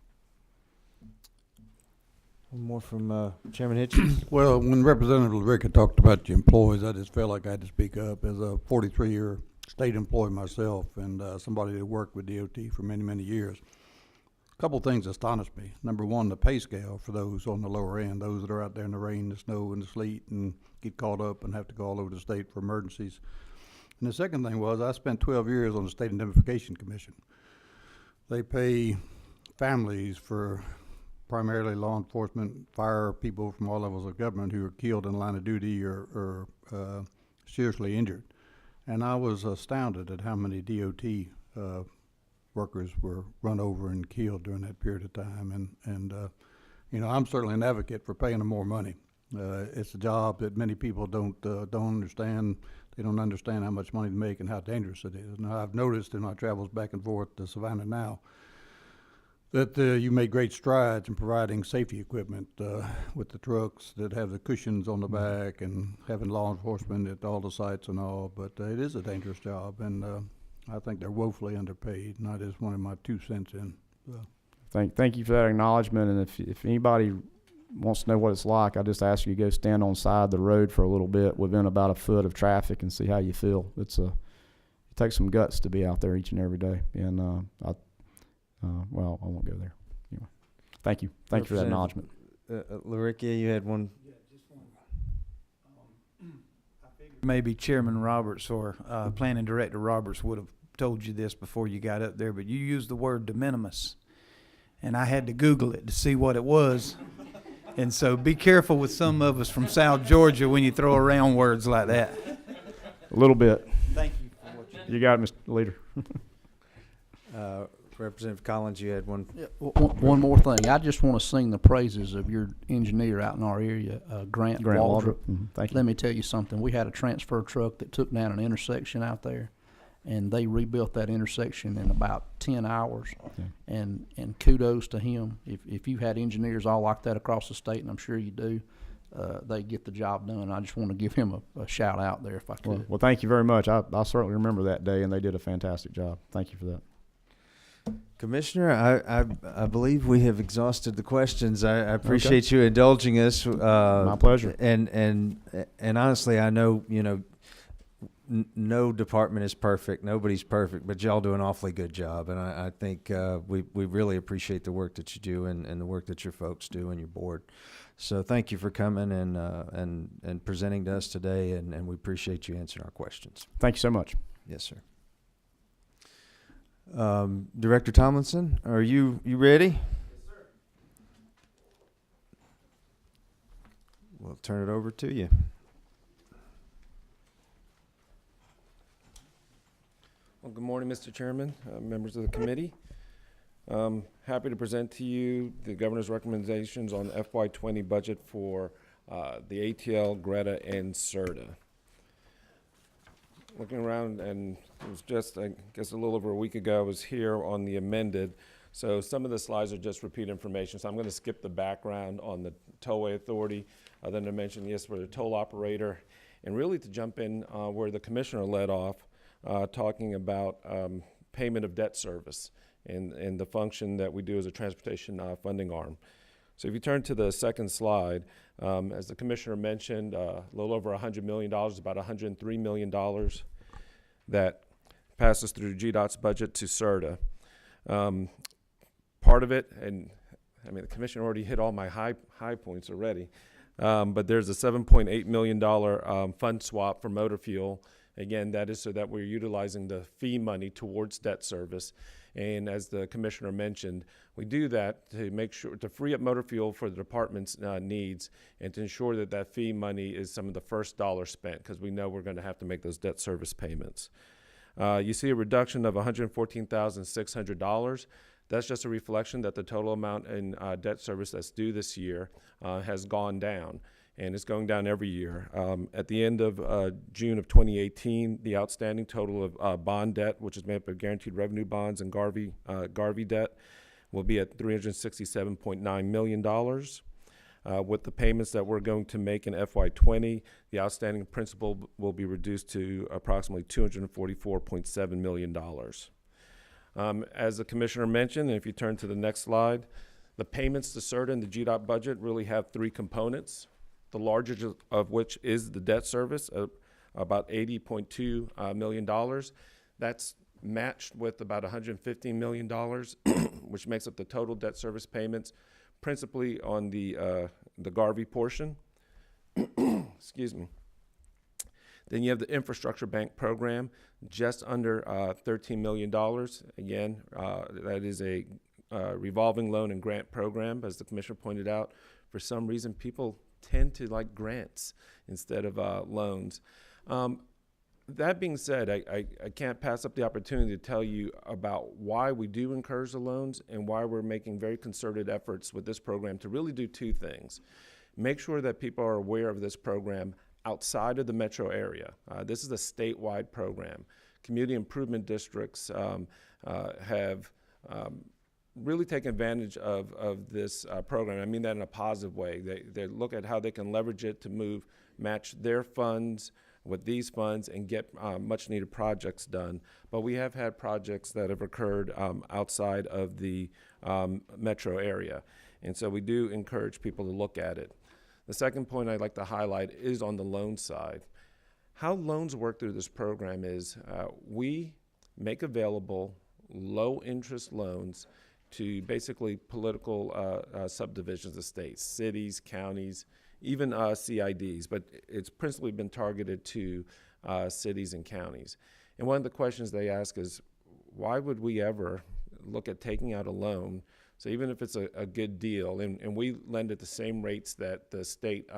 One more from Chairman Hitchens. Well, when Representative LaRicca talked about the employees, I just felt like I had to speak up. As a 43-year state employee myself and somebody that worked with DOT for many, many years, a couple things astonished me. Number one, the pay scale for those on the lower end, those that are out there in the rain, the snow, and the sleet and get caught up and have to go all over the state for emergencies. And the second thing was I spent 12 years on the State Indemnification Commission. They pay families for primarily law enforcement, fire people from all levels of government who are killed in the line of duty or seriously injured. And I was astounded at how many DOT workers were run over and killed during that period of time. And I'm certainly an advocate for paying them more money. It's a job that many people don't understand. They don't understand how much money they make and how dangerous it is. Now, I've noticed in my travels back and forth to Savannah now that you made great strides in providing safety equipment with the trucks that have the cushions on the back and having law enforcement at all the sites and all. But it is a dangerous job, and I think they're woefully underpaid, and that is one of my 2 cents in. Thank you for that acknowledgement. And if anybody wants to know what it's like, I just ask you to go stand on the side of the road for a little bit within about a foot of traffic and see how you feel. It takes some guts to be out there each and every day. And well, I won't go there. Anyway, thank you for that acknowledgement. LaRicca, you had one. Yeah, just one. I figured maybe Chairman Roberts or Planning Director Roberts would have told you this before you got up there, but you used the word de minimis, and I had to Google it to see what it was. And so be careful with some of us from South Georgia when you throw around words like that. A little bit. Thank you for what you did. You got it, Mr. Leader. Representative Collins, you had one. Yeah, one more thing. I just want to sing the praises of your engineer out in our area, Grant Waldrop. Thank you. Let me tell you something. We had a transfer truck that took down an intersection out there, and they rebuilt that intersection in about 10 hours. Okay. And kudos to him. If you had engineers all like that across the state, and I'm sure you do, they get the job done. I just want to give him a shout out there if I could. Well, thank you very much. I certainly remember that day, and they did a fantastic job. Thank you for that. Commissioner, I believe we have exhausted the questions. I appreciate you indulging us. My pleasure. And honestly, I know, no department is perfect. Nobody's perfect, but y'all do an awfully good job. And I think we really appreciate the work that you do and the work that your folks do and your board. So thank you for coming and presenting to us today, and we appreciate you answering our questions. Thank you so much. Yes, sir. Director Tomlinson, are you ready? Yes, sir. We'll turn it over to you. Well, good morning, Mr. Chairman, members of the committee. Happy to present to you the governor's recommendations on the FY20 budget for the ATL, Greta, and CERTA. Looking around, and it was just, I guess, a little over a week ago, I was here on the amended. So some of the slides are just repeat information. So I'm going to skip the background on the tollway authority. Then to mention, yes, we're the toll operator. And really to jump in where the commissioner led off, talking about payment of debt service and the function that we do as a transportation funding arm. So if you turn to the second slide, as the commissioner mentioned, a little over $100 million, about $103 million that passes through GDOT's budget to CERTA. Part of it, and I mean, the commissioner already hit all my high points already, but there's a $7.8 million fund swap for motor fuel. Again, that is so that we're utilizing the fee money towards debt service. And as the commissioner mentioned, we do that to make sure to free up motor fuel for the department's needs and to ensure that that fee money is some of the first dollar spent, because we know we're going to have to make those debt service payments. You see a reduction of $114,600. That's just a reflection that the total amount in debt service that's due this year has gone down. and it's going down every year. At the end of June of 2018, the outstanding total of bond debt, which is made up of guaranteed revenue bonds and Garvey debt, will be at $367.9 million. With the payments that we're going to make in FY20, the outstanding principal will be reduced to approximately $244.7 million. As the commissioner mentioned, and if you turn to the next slide, the payments to CERTA and the GDOT budget really have three components, the largest of which is the debt service, about $80.2 million. That's matched with about $115 million, which makes up the total debt service payments, principally on the Garvey portion. Excuse me. Then you have the infrastructure bank program, just under $13 million. Again, that is a revolving loan and grant program. As the commissioner pointed out, for some reason people tend to like grants instead of loans. That being said, I can't pass up the opportunity to tell you about why we do encourage the loans and why we're making very concerted efforts with this program to really do two things. Make sure that people are aware of this program outside of the metro area. This is a statewide program. Community improvement districts have really taken advantage of this program. I mean that in a positive way. They look at how they can leverage it to match their funds with these funds and get much needed projects done. But we have had projects that have occurred outside of the metro area. And so we do encourage people to look at it. The second point I'd like to highlight is on the loan side. How loans work through this program is we make available low interest loans to basically political subdivisions of states, cities, counties, even CIDs, but it's principally been targeted to cities and counties. And one of the questions they ask is, why would we ever look at taking out a loan? So even if it's a good deal, and we lend at the same rates that the state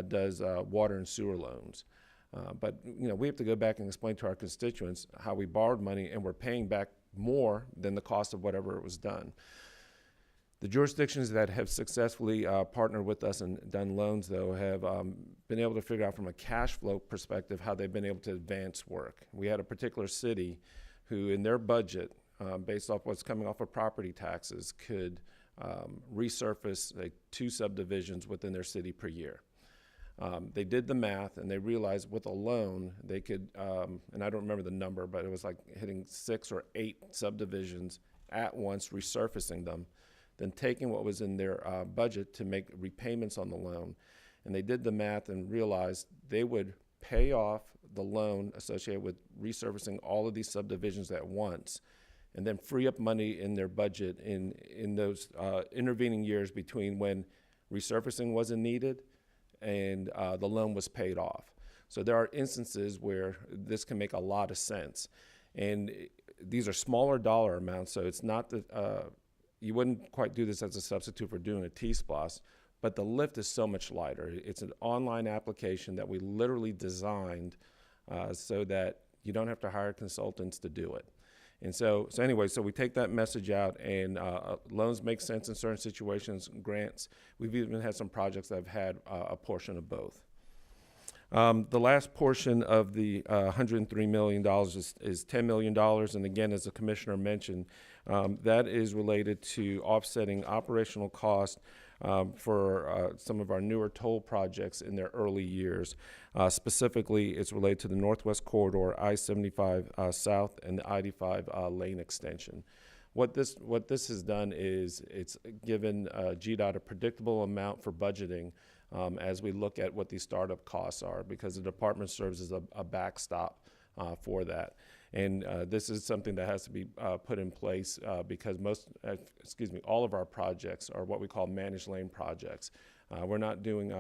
does water and sewer loans. But we have to go back and explain to our constituents how we borrowed money and we're paying back more than the cost of whatever it was done. The jurisdictions that have successfully partnered with us and done loans, though, have been able to figure out from a cash flow perspective how they've been able to advance work. We had a particular city who, in their budget, based off what's coming off of property taxes, could resurface 2 subdivisions within their city per year. They did the math and they realized with a loan they could, and I don't remember the number, but it was like hitting 6 or 8 subdivisions at once, resurfacing them, then taking what was in their budget to make repayments on the loan. And they did the math and realized they would pay off the loan associated with resurfacing all of these subdivisions at once, and then free up money in their budget in those intervening years between when resurfacing wasn't needed and the loan was paid off. So there are instances where this can make a lot of sense. And these are smaller dollar amounts, so it's not that you wouldn't quite do this as a substitute for doing a T-SPLOS, but the lift is so much lighter. It's an online application that we literally designed so that you don't have to hire consultants to do it. And so anyway, so we take that message out, and loans make sense in certain situations, grants. We've even had some projects that have had a portion of both. The last portion of the $103 million is $10 million, and again, as the commissioner mentioned, that is related to offsetting operational costs for some of our newer toll projects in their early years. Specifically, it's related to the Northwest Corridor, I-75 South, and the I-85 lane extension. What this has done is it's given GDOT a predictable amount for budgeting as we look at what these startup costs are, because the department serves as a backstop for that. And this is something that has to be put in place because all of our projects are what we call managed lane projects. We're not doing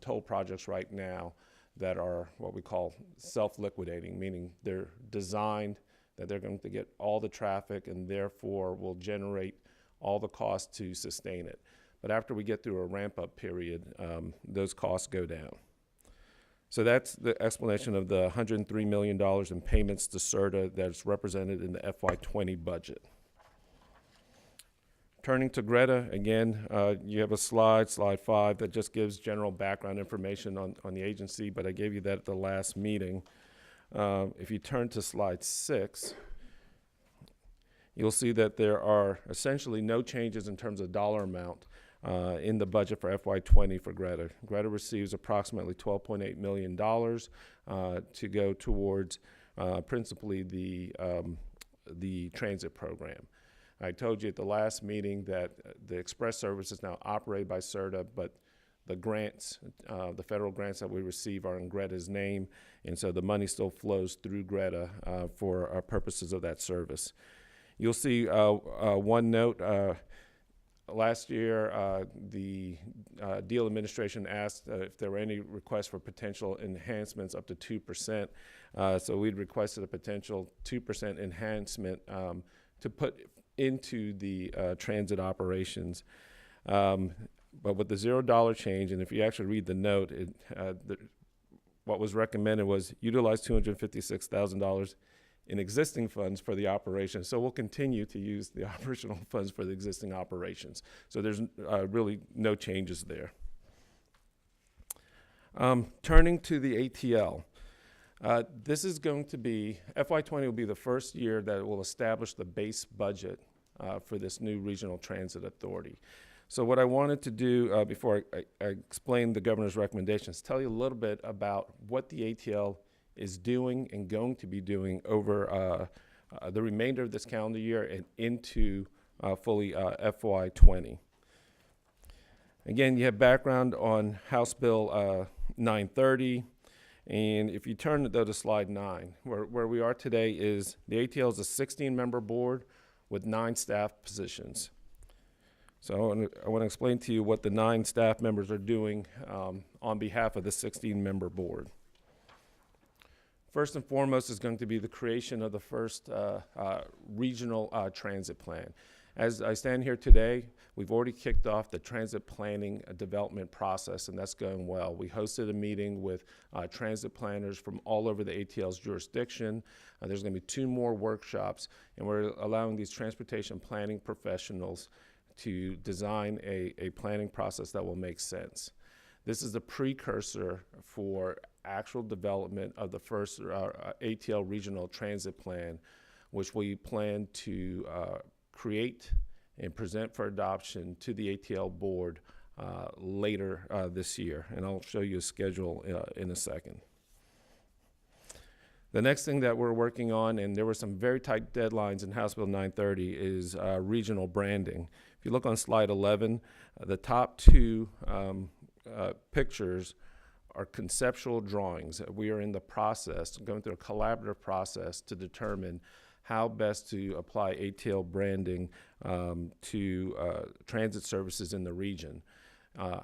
toll projects right now that are what we call self-liquidating, meaning they're designed that they're going to get all the traffic and therefore will generate all the costs to sustain it. But after we get through a ramp-up period, those costs go down. So that's the explanation of the $103 million in payments to CERTA that's represented in the FY20 budget. Turning to Greta, again, you have a slide 5, that just gives general background information on the agency, but I gave you that at the last meeting. If you turn to slide 6, you'll see that there are essentially no changes in terms of dollar amount in the budget for FY20 for Greta. Greta receives approximately $12.8 million to go towards principally the transit program. I told you at the last meeting that the express service is now operated by CERTA, but the grants, the federal grants that we receive are in Greta's name, and so the money still flows through Greta for our purposes of that service. You'll see one note. Last year, the deal administration asked if there were any requests for potential enhancements up to 2%. So we'd requested a potential 2% enhancement to put into the transit operations. But with the $0 change, and if you actually read the note, what was recommended was utilize $256,000 in existing funds for the operation. So we'll continue to use the operational funds for the existing operations. So there's really no changes there. Turning to the ATL. This is going to be, FY20 will be the first year that it will establish the base budget for this new regional transit authority. So what I wanted to do before I explain the governor's recommendations, tell you a little bit about what the ATL is doing and going to be doing over the remainder of this calendar year and into fully FY20. Again, you have background on House Bill 930. And if you turn though to slide 9, where we are today is the ATL is a 16-member board with 9 staff positions. So I want to explain to you what the 9 staff members are doing on behalf of the 16-member board. First and foremost is going to be the creation of the first regional transit plan. As I stand here today, we've already kicked off the transit planning development process, and that's going well. We hosted a meeting with transit planners from all over the ATL's jurisdiction. There's going to be 2 more workshops, and we're allowing these transportation planning professionals to design a planning process that will make sense. This is a precursor for actual development of the first ATL regional transit plan, which we plan to create and present for adoption to the ATL board later this year. And I'll show you a schedule in a second. The next thing that we're working on, and there were some very tight deadlines in House Bill 930, is regional branding. If you look on slide 11, the top 2 pictures are conceptual drawings. We are in the process, going through a collaborative process to determine how best to apply ATL branding to transit services in the region.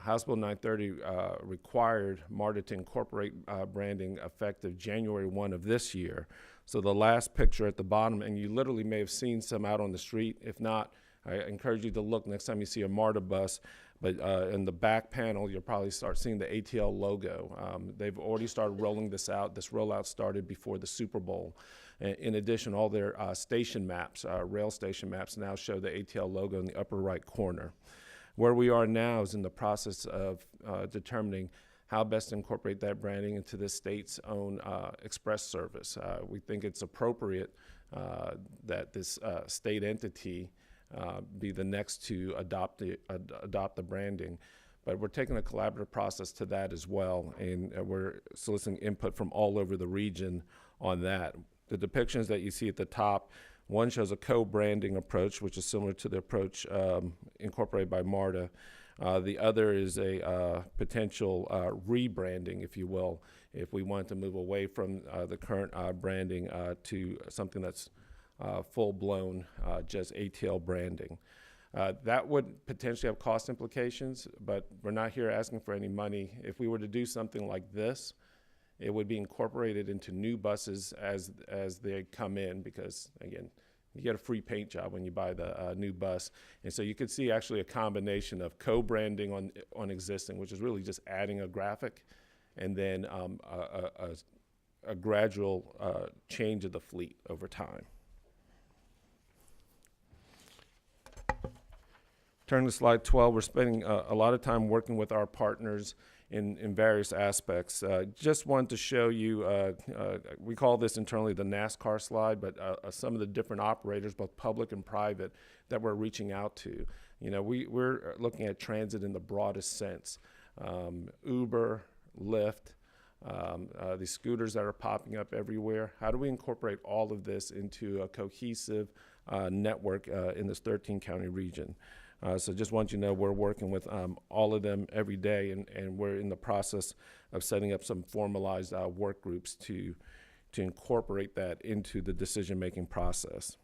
House Bill 930 required MARTA to incorporate branding effective January 1 of this year. So the last picture at the bottom, and you literally may have seen some out on the street. If not, I encourage you to look next time you see a MARTA bus. But in the back panel, you'll probably start seeing the ATL logo. They've already started rolling this out. This rollout started before the Super Bowl. In addition, all their station maps, rail station maps, now show the ATL logo in the upper right corner. Where we are now is in the process of determining how best to incorporate that branding into the state's own express service. We think it's appropriate that this state entity be the next to adopt the branding. But we're taking a collaborative process to that as well, and we're soliciting input from all over the region on that. The depictions that you see at the top, one shows a co-branding approach, which is similar to the approach incorporated by MARTA. The other is a potential rebranding, if you will, if we want to move away from the current branding to something that's full-blown just ATL branding. That would potentially have cost implications, but we're not here asking for any money. If we were to do something like this, it would be incorporated into new buses as they come in, because again, you get a free paint job when you buy the new bus. And so you could see actually a combination of co-branding on existing, which is really just adding a graphic, and then a gradual change of the fleet over time. Turning to slide 12, we're spending a lot of time working with our partners in various aspects. Just wanted to show you, we call this internally the NASCAR slide, but some of the different operators, both public and private, that we're reaching out to. You know, we're looking at transit in the broadest sense. Uber, Lyft, these scooters that are popping up everywhere. How do we incorporate all of this into a cohesive network in this 13-county region? So just want you to know we're working with all of them every day, and we're in the process of setting up some formalized work groups to incorporate that into the decision-making process.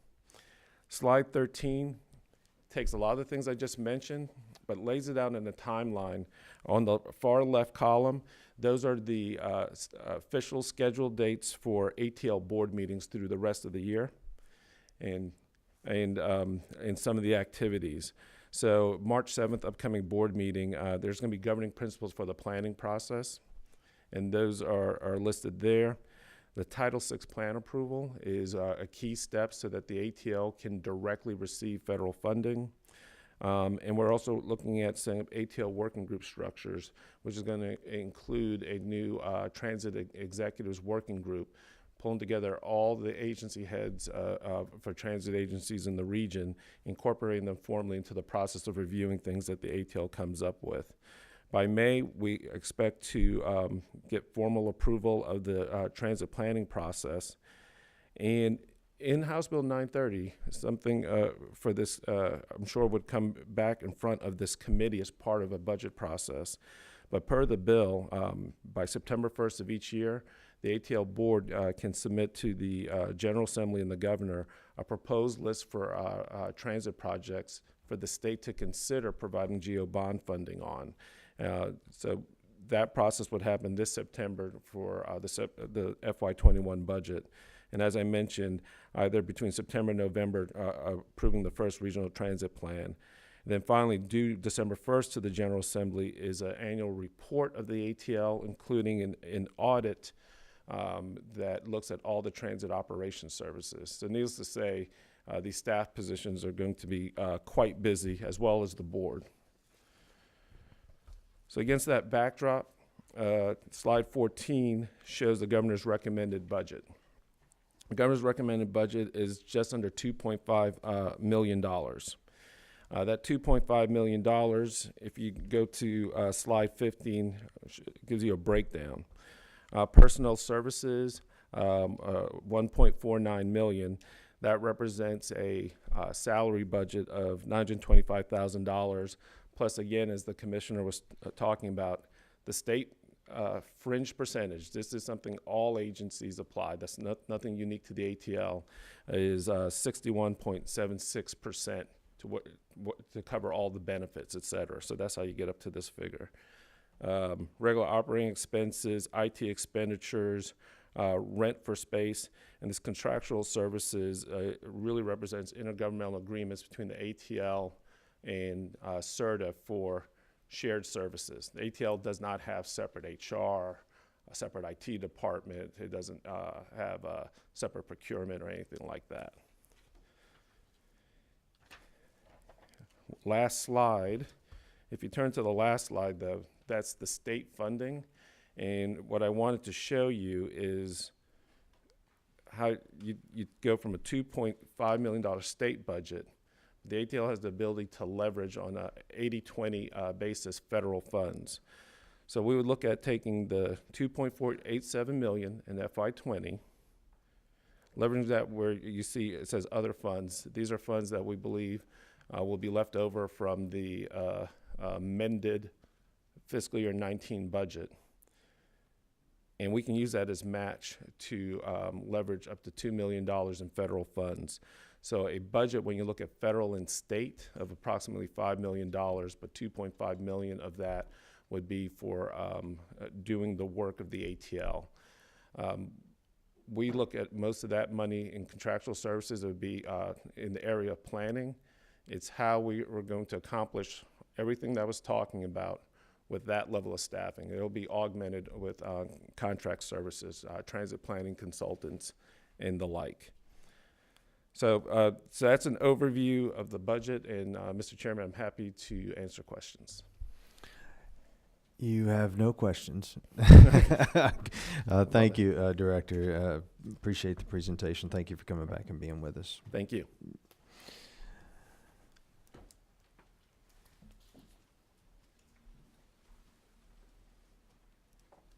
Slide 13 takes a lot of the things I just mentioned, but lays it out in a timeline. On the far left column, those are the official scheduled dates for ATL board meetings through the rest of the year, and some of the activities. So March 7th, upcoming board meeting, there's going to be governing principles for the planning process, and those are listed there. The Title VI plan approval is a key step so that the ATL can directly receive federal funding. And we're also looking at setting up ATL working group structures, which is going to include a new transit executives working group, pulling together all the agency heads for transit agencies in the region, incorporating them formally into the process of reviewing things that the ATL comes up with. By May, we expect to get formal approval of the transit planning process. And in House Bill 930, something for this, I'm sure would come back in front of this committee as part of a budget process. But per the bill, by September 1st of each year, the ATL board can submit to the General Assembly and the governor a proposed list for transit projects for the state to consider providing GO bond funding on. So that process would happen this September for the FY21 budget. And as I mentioned, either between September and November, approving the first regional transit plan. And then finally, due December 1st to the General Assembly is an annual report of the ATL, including an audit that looks at all the transit operation services. So needless to say, these staff positions are going to be quite busy, as well as the board. So against that backdrop, slide 14 shows the governor's recommended budget. The governor's recommended budget is just under $2.5 million. That $2.5 million, if you go to slide 15, gives you a breakdown. Personnel services, $1.49 million. That represents a salary budget of $925,000. Plus, again, as the commissioner was talking about, the state fringe percentage, this is something all agencies apply. That's nothing unique to the ATL, is 61.76% to cover all the benefits, et cetera. So that's how you get up to this figure. Regular operating expenses, IT expenditures, rent for space, and this contractual services really represents intergovernmental agreements between the ATL and CERTA for shared services. The ATL does not have separate HR, a separate IT department. It doesn't have a separate procurement or anything like that. Last slide. If you turn to the last slide, though, that's the state funding. And what I wanted to show you is how you go from a $2.5 million state budget. The ATL has the ability to leverage on a 80-20 basis federal funds. So we would look at taking the $2.487 million in FY20, leveraging that where you see it says other funds. These are funds that we believe will be left over from the amended fiscal year 19 budget. And we can use that as match to leverage up to $2 million in federal funds. So a budget, when you look at federal and state, of approximately $5 million, but $2.5 million of that would be for doing the work of the ATL. We look at most of that money in contractual services. It would be in the area of planning. It's how we are going to accomplish everything that I was talking about with that level of staffing. It'll be augmented with contract services, transit planning consultants, and the like. So that's an overview of the budget, and Mr. Chairman, I'm happy to answer questions. You have no questions. Thank you, Director. Appreciate the presentation. Thank you for coming back and being with us. Thank you.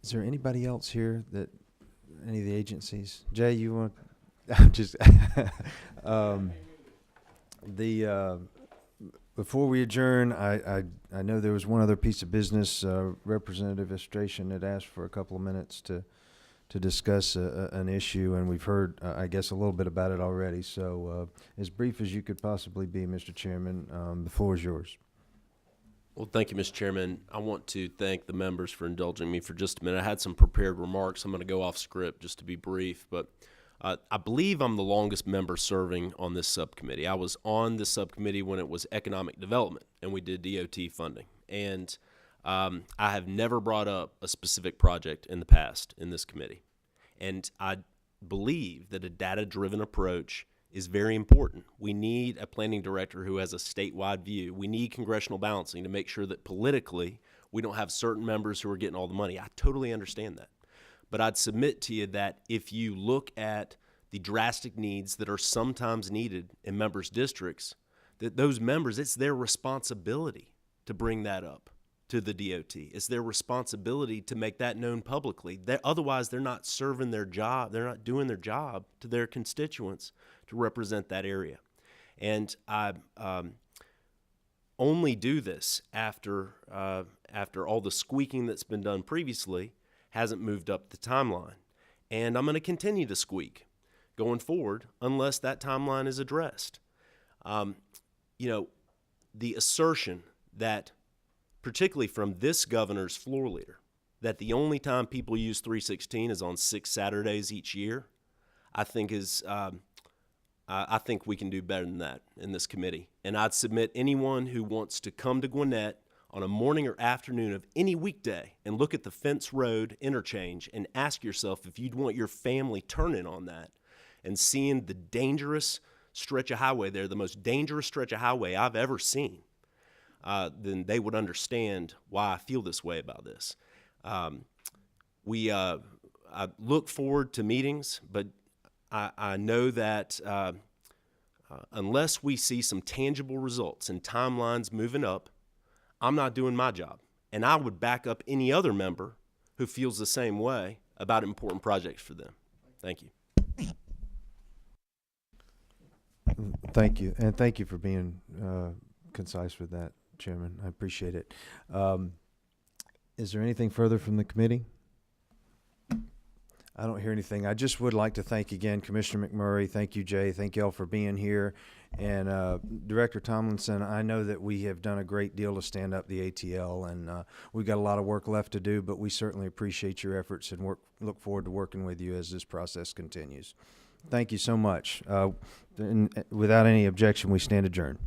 Is there anybody else here that, any of the agencies? Jay, you want, I'm just, before we adjourn, I know there was one other piece of business. Representative Estration had asked for a couple of minutes to discuss an issue, and we've heard, I guess, a little bit about it already. So as brief as you could possibly be, Mr. Chairman, the floor is yours. Well, thank you, Mr. Chairman. I want to thank the members for indulging me for just a minute. I had some prepared remarks. I'm going to go off script just to be brief, but I believe I'm the longest member serving on this subcommittee. I was on this subcommittee when it was economic development and we did DOT funding. And I have never brought up a specific project in the past in this committee. And I believe that a data-driven approach is very important. We need a planning director who has a statewide view. We need congressional balancing to make sure that politically we don't have certain members who are getting all the money. I totally understand that. But I'd submit to you that if you look at the drastic needs that are sometimes needed in members' districts, that those members, it's their responsibility to bring that up to the DOT. It's their responsibility to make that known publicly. Otherwise, they're not serving their job. They're not doing their job to their constituents to represent that area. And I only do this after all the squeaking that's been done previously hasn't moved up the timeline. And I'm going to continue to squeak going forward unless that timeline is addressed. The assertion that, particularly from this governor's floor leader, that the only time people use 316 is on 6 Saturdays each year, I think I think we can do better than that in this committee. And I'd submit anyone who wants to come to Gwinnett on a morning or afternoon of any weekday and look at the Fence Road interchange and ask yourself if you'd want your family turning on that and seeing the dangerous stretch of highway there, the most dangerous stretch of highway I've ever seen, then they would understand why I feel this way about this. I look forward to meetings, but I know that unless we see some tangible results and timelines moving up, I'm not doing my job. And I would back up any other member who feels the same way about important projects for them. Thank you. Thank you. And thank you for being concise with that, Chairman. I appreciate it. Is there anything further from the committee? I don't hear anything. I just would like to thank again Commissioner McMurray. Thank you, Jay. Thank you all for being here. And Director Tomlinson, I know that we have done a great deal to stand up the ATL, and we've got a lot of work left to do, but we certainly appreciate your efforts and look forward to working with you as this process continues. Thank you so much. Without any objection, we stand adjourned.